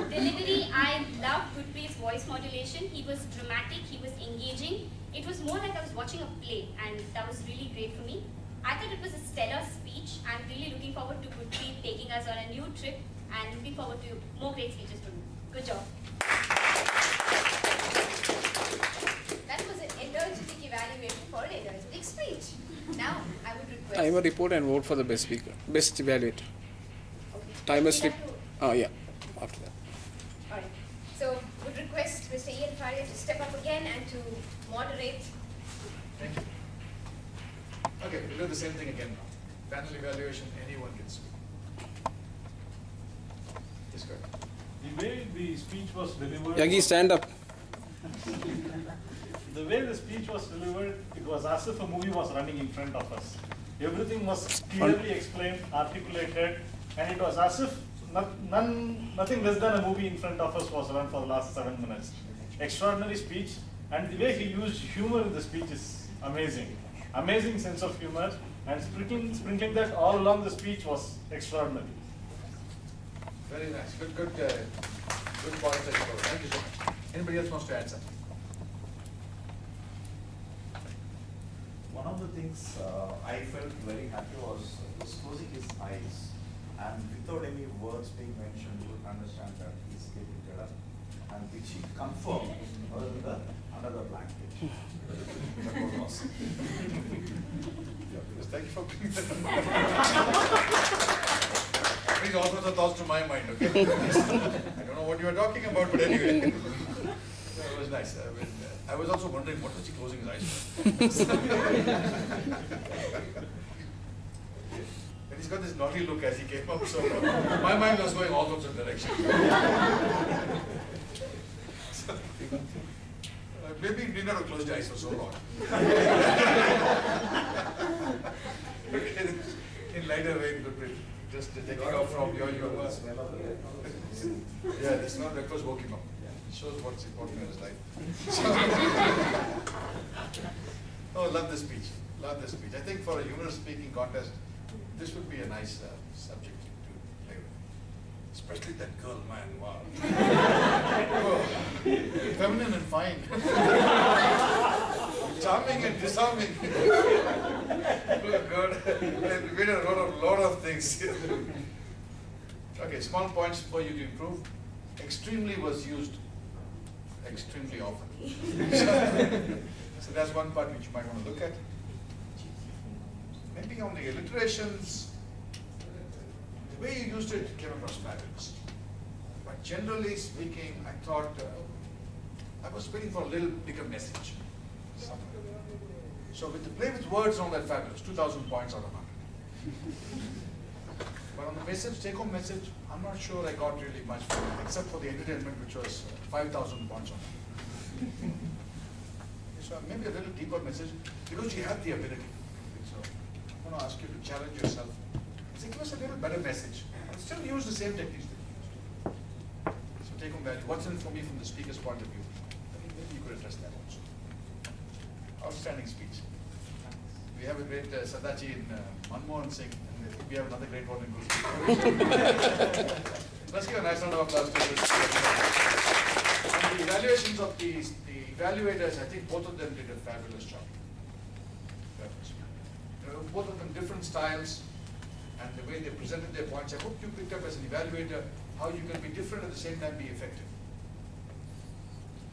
[SPEAKER 6] Delivery, I loved Gurpreet's voice modulation. He was dramatic, he was engaging. It was more like I was watching a play, and that was really great for me. I thought it was a stellar speech. I'm really looking forward to Gurpreet taking us on a new trip, and looking forward to more great speeches from you. Good job.
[SPEAKER 3] That was an energetic evaluation for an energetic speech. Now, I would request...
[SPEAKER 11] Timer report and vote for the best speaker, best evaluator.
[SPEAKER 3] Okay.
[SPEAKER 11] Timer
[SPEAKER 3] We
[SPEAKER 11] strip.
[SPEAKER 3] have to-
[SPEAKER 11] Oh yeah, after that.
[SPEAKER 3] Alright. So, would request Mr. Ian Faria to step up again and to moderate.
[SPEAKER 5] Thank you. Okay, we'll do the same thing again now. Panel evaluation, anyone can speak. Yes, go ahead.
[SPEAKER 14] The way the speech was delivered.
[SPEAKER 11] Yagi, stand up.
[SPEAKER 14] The way the speech was delivered, it was as if a movie was running in front of us. Everything was clearly explained, articulated, and it was as if nothing less than a movie in front of us was run for the last 7 minutes. Extraordinary speech, and the way he used humor in the speech is amazing. amazing sense of humor, and sprinkling that all along the speech was extraordinary.
[SPEAKER 5] Very nice. Good points that you covered. Thank you so much. Anybody else wants to add something?
[SPEAKER 15] One of the things I felt very happy was closing his eyes, and without any words being mentioned, you would understand that he's getting get up, and which he confirmed was the another blanket. That was awesome.
[SPEAKER 5] Thank you for bringing that brings all sorts of thoughts to my mind, okay? I don't know what you were talking about, but anyway. That was nice. I was also wondering what was he closing his eyes for? And he's got this naughty look as he came up, so my mind was going all sorts of directions. So, maybe he did not have closed his eyes for so long. Okay, in lighter vein, just taking off from your humor. Yeah, the smell of breakfast woke him up. It shows what's important in his life. Oh, love the speech. Love the speech. I think for a humorous speaking contest, this would be a nice subject to play with. Especially that girl, man, wow. Oh, feminine and fine. Charming and disarming. Oh God, we made a lot of things. Okay, small points for you to improve. Extremely was used extremely often. So that's one part which you might want to look at. Maybe on the alliterations, the way you used it came across fabulous. But generally speaking, I thought I was waiting for a little bigger message somewhere. So with the play with words on that fabulous, 2,000 points out of 100. But on the message, take-home message, I'm not sure I got really much from it, except for the entertainment, which was 5,000 points on it. So maybe a little deeper message, because you have the ability. So I'm going to ask you to challenge yourself. Say, give us a little better message, and still use the same techniques that you used. So take-home value, what's in it for me from the speaker's point of view? I think maybe you could address that also. Outstanding speech. We have a great Sadaji in Manmohan Singh, and I think we have another great one in Guru. Let's give a nice round of applause to this. And the evaluations of the evaluators, I think both of them did a fabulous job. Both of them different styles, and the way they presented their points. I hope you picked up as an evaluator how you can be different at the same time be effective.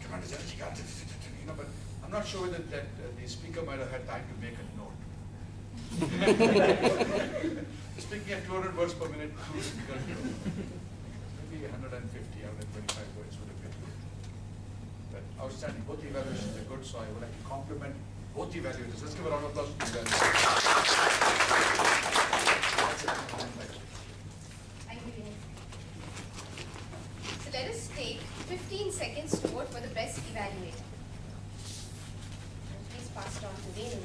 [SPEAKER 5] Commander General, you know, but I'm not sure that the speaker might have had time to make a note. Speaking at 200 words per minute, maybe 150, 125 words would have been good. But outstanding. Both the evaluations are good, so I would like to compliment both the evaluators. Let's give a round of applause to the evaluators.
[SPEAKER 3] Thank you, Vinay. So let us take 15 seconds to vote for the best evaluator. Please pass it on to Venu.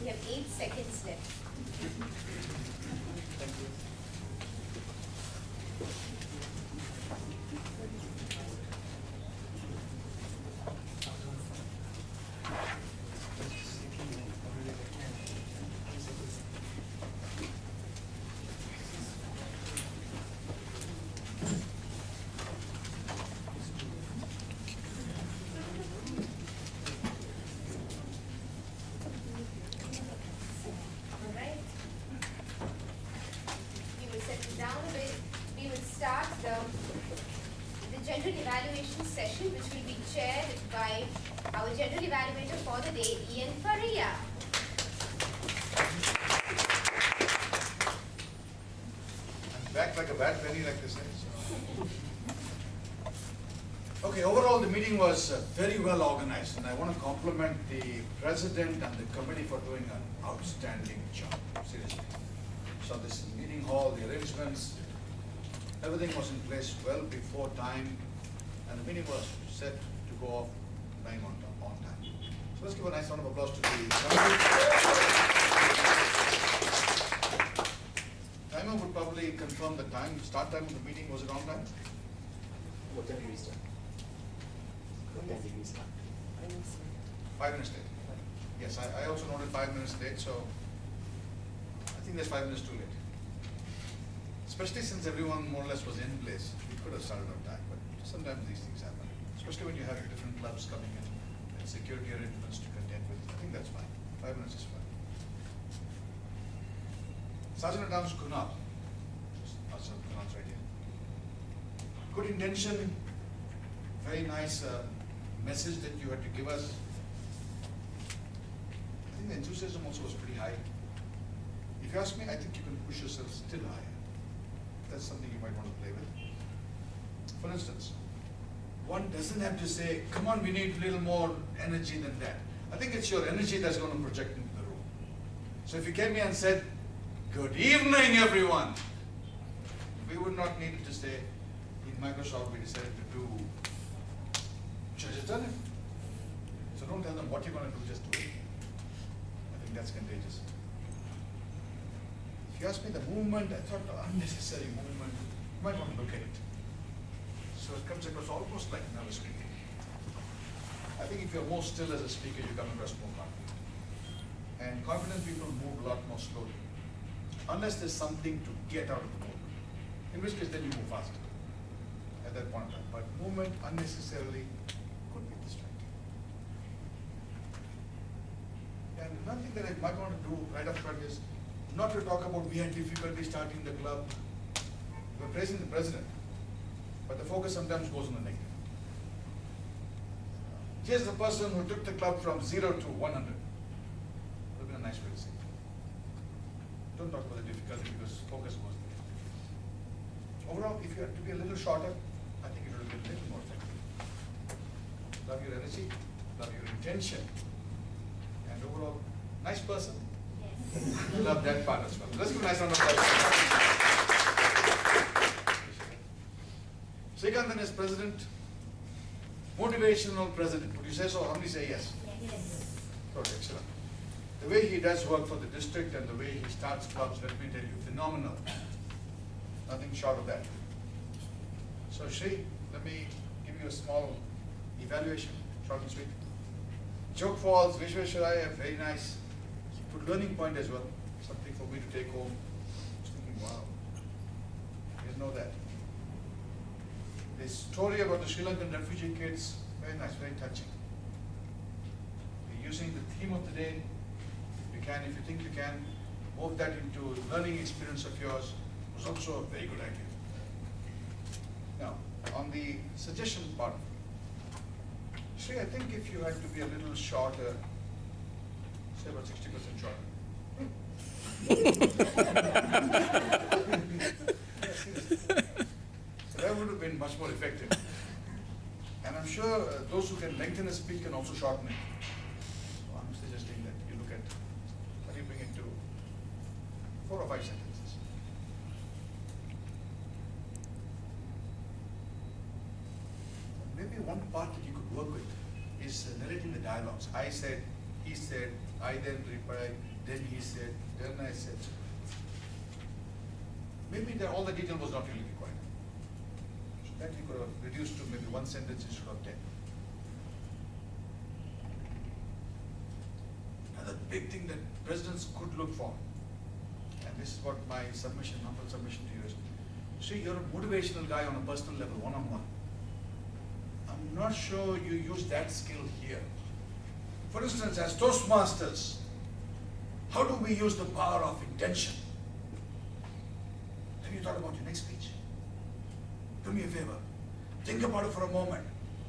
[SPEAKER 3] We have 8 seconds left.
[SPEAKER 5] Thank you.
[SPEAKER 3] All right. We will settle down a bit. We will start the general evaluation session, which will be chaired by our general evaluator for the day, Ian Faria.
[SPEAKER 5] I'm back like a bad penny, like this. Okay, overall the meeting was very well organized, and I want to compliment the president and the committee for doing an outstanding job, seriously. So this meeting hall, the arrangements, everything was in place well before time, and the meeting was set to go off time on time. So let's give a nice round of applause to the timer would probably confirm the time, start time of the meeting. Was it on time?
[SPEAKER 9] What time did we start? What time did we start?
[SPEAKER 5] 5 minutes late. Yes, I also noted 5 minutes late, so I think that's 5 minutes too late. Especially since everyone more or less was in place, we could have started on time, but sometimes these things happen. Especially when you have different clubs coming in and security arrangements to contend with. I think that's fine. 5 minutes is fine. Sergeant at Arms Kunal. Sergeant Kunal's right here. Good intention, very nice message that you had to give us. I think the enthusiasm also was pretty high. If you ask me, I think you can push yourself still higher. That's something you might want to play with. For instance, one doesn't have to say, come on, we need a little more energy than that. I think it's your energy that's going to project into the room. So if you came here and said, good evening, everyone, we would not need to say, in Microsoft, we decided to do, should have just done it. So don't tell them what you're going to do, just do it. I think that's contagious. If you ask me the movement, I thought unnecessary movement, you might want to look at it. So it comes across almost like nervous speaking. I think if you're more still as a speaker, you come across more confident. And confident people move a lot more slowly. Unless there's something to get out of the movement. In which case then you move faster at that point in time. But movement unnecessarily could be distracting. And one thing that I might want to do right up front is not to talk about we had difficulty starting the club. We're praising the president, but the focus sometimes goes on the negative. Here's the person who took the club from 0 to 100. Would have been a nice way to say it. Don't talk about the difficulty because focus goes there. Overall, if you had to be a little shorter, I think it would have been a little more effective. Love your energy, love your intention, and overall, nice person. Love that part as well. Let's give a nice round of applause. Srikantan is president, motivational president. Would you say so? How many say yes?
[SPEAKER 3] Yes.
[SPEAKER 5] Good, excellent. The way he does work for the district and the way he starts clubs, let me tell you, phenomenal. Nothing short of that. So Shri, let me give you a small evaluation, short and sweet. Joke Falls, Vishweswaraya, very nice. Good learning point as well, something for me to take home. I was thinking, wow, I didn't know that. The story about the Sri Lankan refugee kids, very nice, very touching. We're using the theme of the day. If you can, if you think you can, move that into learning experience of yours was also a very good idea. Now, on the suggestion part, Sri, I think if you had to be a little shorter, say about 60% shorter. So that would have been much more effective. And I'm sure those who can lengthen a speech can also shorten it. So I'm suggesting that you look at, how do you bring it to 4 or 5 sentences. Maybe one part that you could work with is narrating the dialogues. I said, he said, I then replied, then he said, then I said. Maybe all the detail was not really required. So that you could have reduced to maybe 1 sentence instead of 10. Another big thing that presidents could look for, and this is what my submission, humble submission to you is, see, you're a motivational guy on a personal level, one-on-one. I'm not sure you use that skill here. For instance, as Toastmasters, how do we use the power of intention? Have you thought about your next speech? Do me a favor. Think about it for a moment.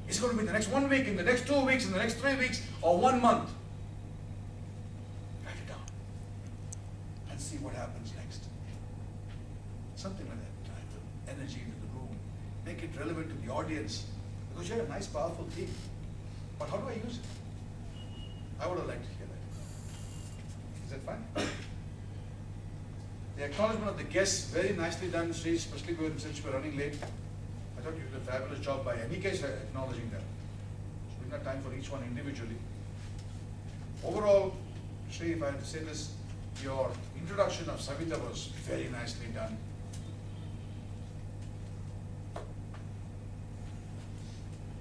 [SPEAKER 5] It's going to be the next 1 week, in the next 2 weeks, in the next 3 weeks, or 1 month. Write it down and see what happens next. Something like that. Drive the energy into the room. Make it relevant to the audience. Because you have a nice, powerful theme. But how do I use it? I would have liked to hear that. Is that fine? The acknowledgement of the guests, very nicely done, Sri, especially since we're running late. I thought you did a fabulous job by any case acknowledging them. don't have time for each one individually. Overall, Sri, if I had to say this, your introduction of Savita was very nicely done.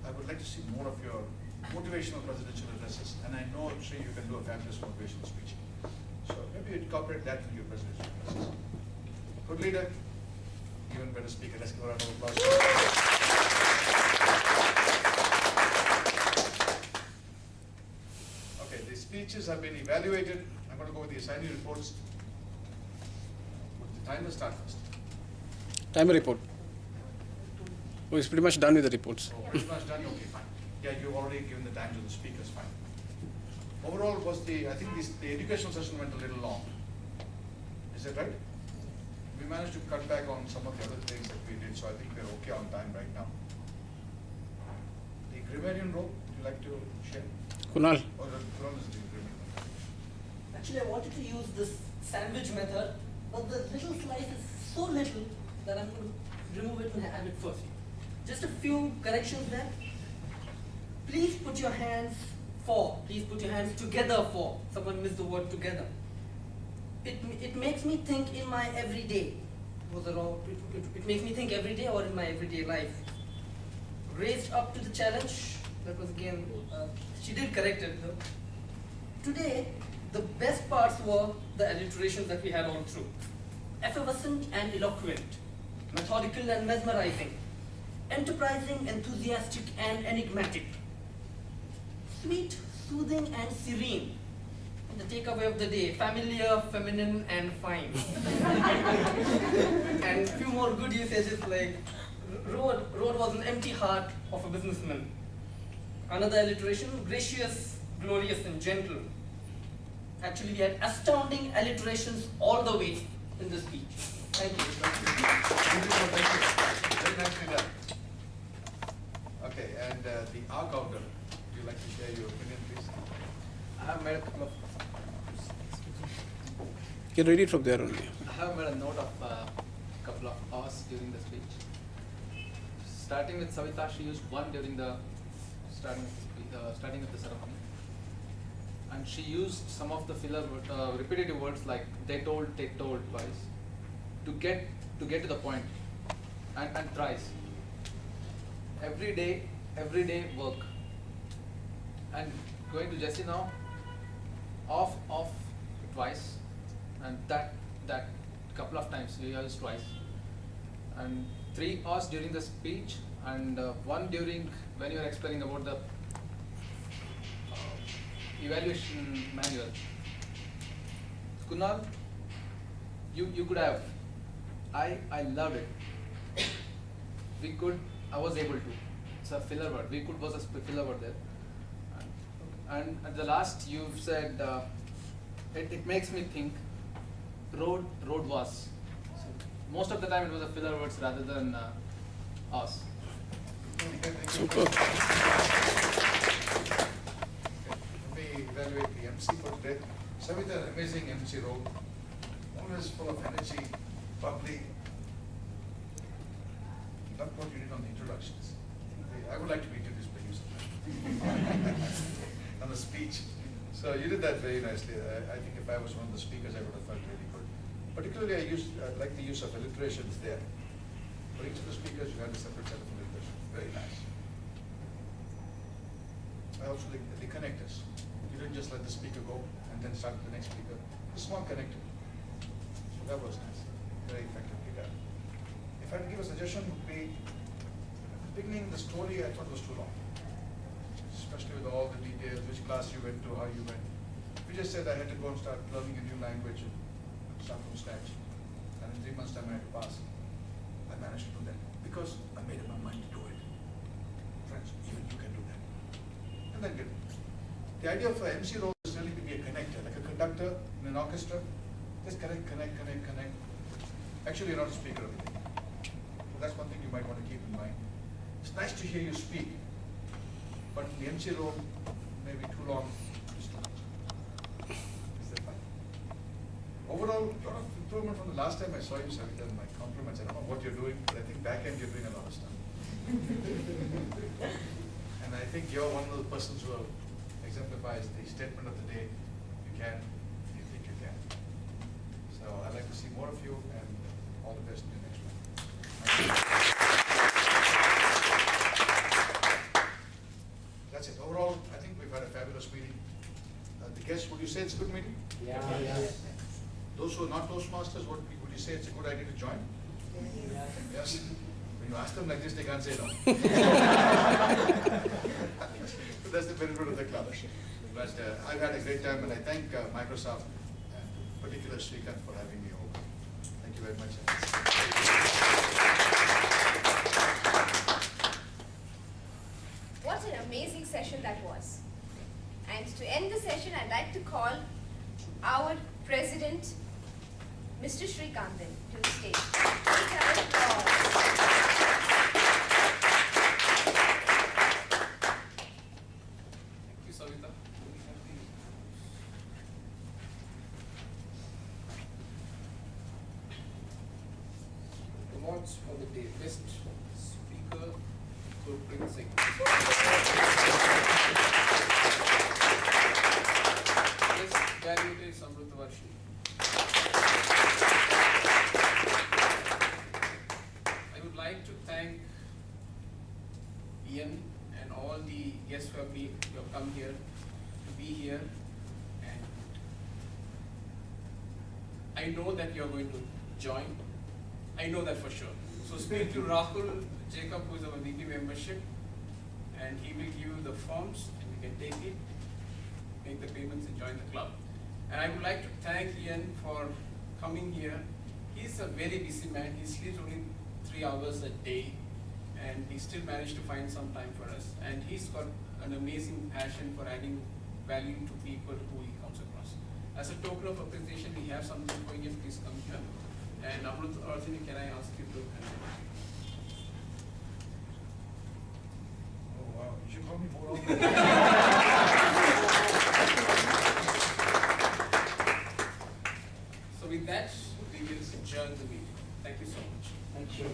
[SPEAKER 5] I would like to see more of your motivational presidential addresses, and I know, Sri, you can do a fabulous motivational speech. So maybe you incorporate that in your presidential addresses. Good leader, even better speaker. Let's give a round of applause. Okay, the speeches have been evaluated. I'm going to go with the assignee reports. Would the timer start first?
[SPEAKER 16] Timer report. Oh, it's pretty much done with the reports.
[SPEAKER 5] Oh, pretty much done? Okay, fine. Yeah, you've already given the time to the speakers, fine. Overall, I think the educational session went a little long. Is that right? We managed to cut back on some of the other things that we did, so I think we're okay on time right now. The grammarian role, would you like to share?
[SPEAKER 2] Kunal.
[SPEAKER 5] Or Kunal is the grammarian.
[SPEAKER 2] Actually, I wanted to use this sandwich method, but the little slice is so little that I'm going to remove it and add it first. Just a few corrections there. Please put your hands Please put your hands together for. Someone missed the word together. It makes me think in my everyday. It makes me think every day or in my everyday life. Raised up to the challenge. That was again, she did correct it though. Today, the best parts were the alliterations that we had all through. Effervescent and eloquent. Methodical and mesmerizing. Enterprising, enthusiastic and enigmatic. Sweet, soothing and serene. And the takeaway of the day, familiar, feminine and fine. And a few more good usages like road was an empty heart of a businessman. Another alliteration, gracious, glorious and gentle. Actually, we had astounding alliterations all the way in the speech. Thank you.
[SPEAKER 5] Very nicely done. Okay, and the R counter, would you like to share your opinion, please?
[SPEAKER 10] I have made a couple of.
[SPEAKER 16] You can read it from there only.
[SPEAKER 10] I have made a note of a couple of hours during the speech. Starting with Savita, she used one during the starting of the ceremony, and she used some of the filler repetitive words like they told twice to get to the point, and thrice. Every day work. And going to Jesse now, off twice, and that couple of times we used twice, and 3 hours during the speech, and 1 during when you are explaining about the evaluation manual. Kunal, you could have. I loved it. I was able to. It's a filler word. Was a filler word there. And at the last, you've said it makes me think. Road was. So most of the time, it was a filler words rather than us.
[SPEAKER 16] Super.
[SPEAKER 5] Let me evaluate the MC for today. Savita, amazing MC role. Always full of energy, bubbly. Love what you did on the introductions. I would like to be introduced by you sometime. On the speech. So you did that very nicely. I think if I was one of the speakers, I would have felt really good. Particularly, I like the use of alliterations there. For each of the speakers, you had a separate set of alliterations. Very nice. I also like the connectors. You didn't just let the speaker go and then start with the next speaker. A small connector. So that was nice. Very effectively done. If I had to give a suggestion, would be at the beginning, the story I thought was too long. Especially with all the details, which class you went to, how you went. We just said I had to go and start learning a new language and start from scratch. And in 3 months' time I had to pass. I managed to do that because I made up my mind to do it. Friends, even you can do that. And then get it. The idea of an MC role is really to be a connector, like a conductor in an orchestra. Just connect. Actually, you're not a speaker of anything. So that's one thing you might want to keep in mind. It's nice to hear you speak, but the MC role may be too long. Is that fine? Overall, a lot of improvement from the last time I saw you, Savita, and my compliments. I don't know what you're doing, but I think back end you're doing a lot of stuff. And And I think you're one of the persons who exemplifies the statement of the day, you can, if you think you can. So I'd like to see more of you, and all the best in your next one. Thank you. That's it. Overall, I think we've had a fabulous meeting. The guests, would you say it's a good meeting?
[SPEAKER 11] Yeah.
[SPEAKER 5] Those who are not Toastmasters, would you say it's a good idea to join? Yes. When you ask them like this, they can't say no. But that's the benefit of the club. But I've had a great time, and I thank Microsoft, and particularly Srikanth, for having me over. Thank you very much.
[SPEAKER 3] What an amazing session that was. And to end the session, I'd like to call our president, Mr. Srikanthan, to the stage. Please have an applause.
[SPEAKER 1] Thank you, Savita. Awards for the day. Best speaker, Gurpreet Singh. Best graduate is Amritavarshi. I would like to thank Ian and all the guests who have come here to be here, and I know that you are going to join. I know that for sure. So speak to Rahul Jacob, who is our weekly membership, and he will give you the forms, and you can take it, make the payments, and join the club. And I would like to thank Ian for coming here. He's a very busy man. He sleeps only 3 hours a day, and he still managed to find some time for us. And he's got an amazing passion for adding value to people who he comes across. As a token of appreciation, we have something for you. Please come here. And Amrut Arjun, can I ask you to hand it?
[SPEAKER 5] Oh, wow. You should call me more often.
[SPEAKER 1] So with that, we will adjourn the meeting. Thank you so much.
[SPEAKER 11] Thank you.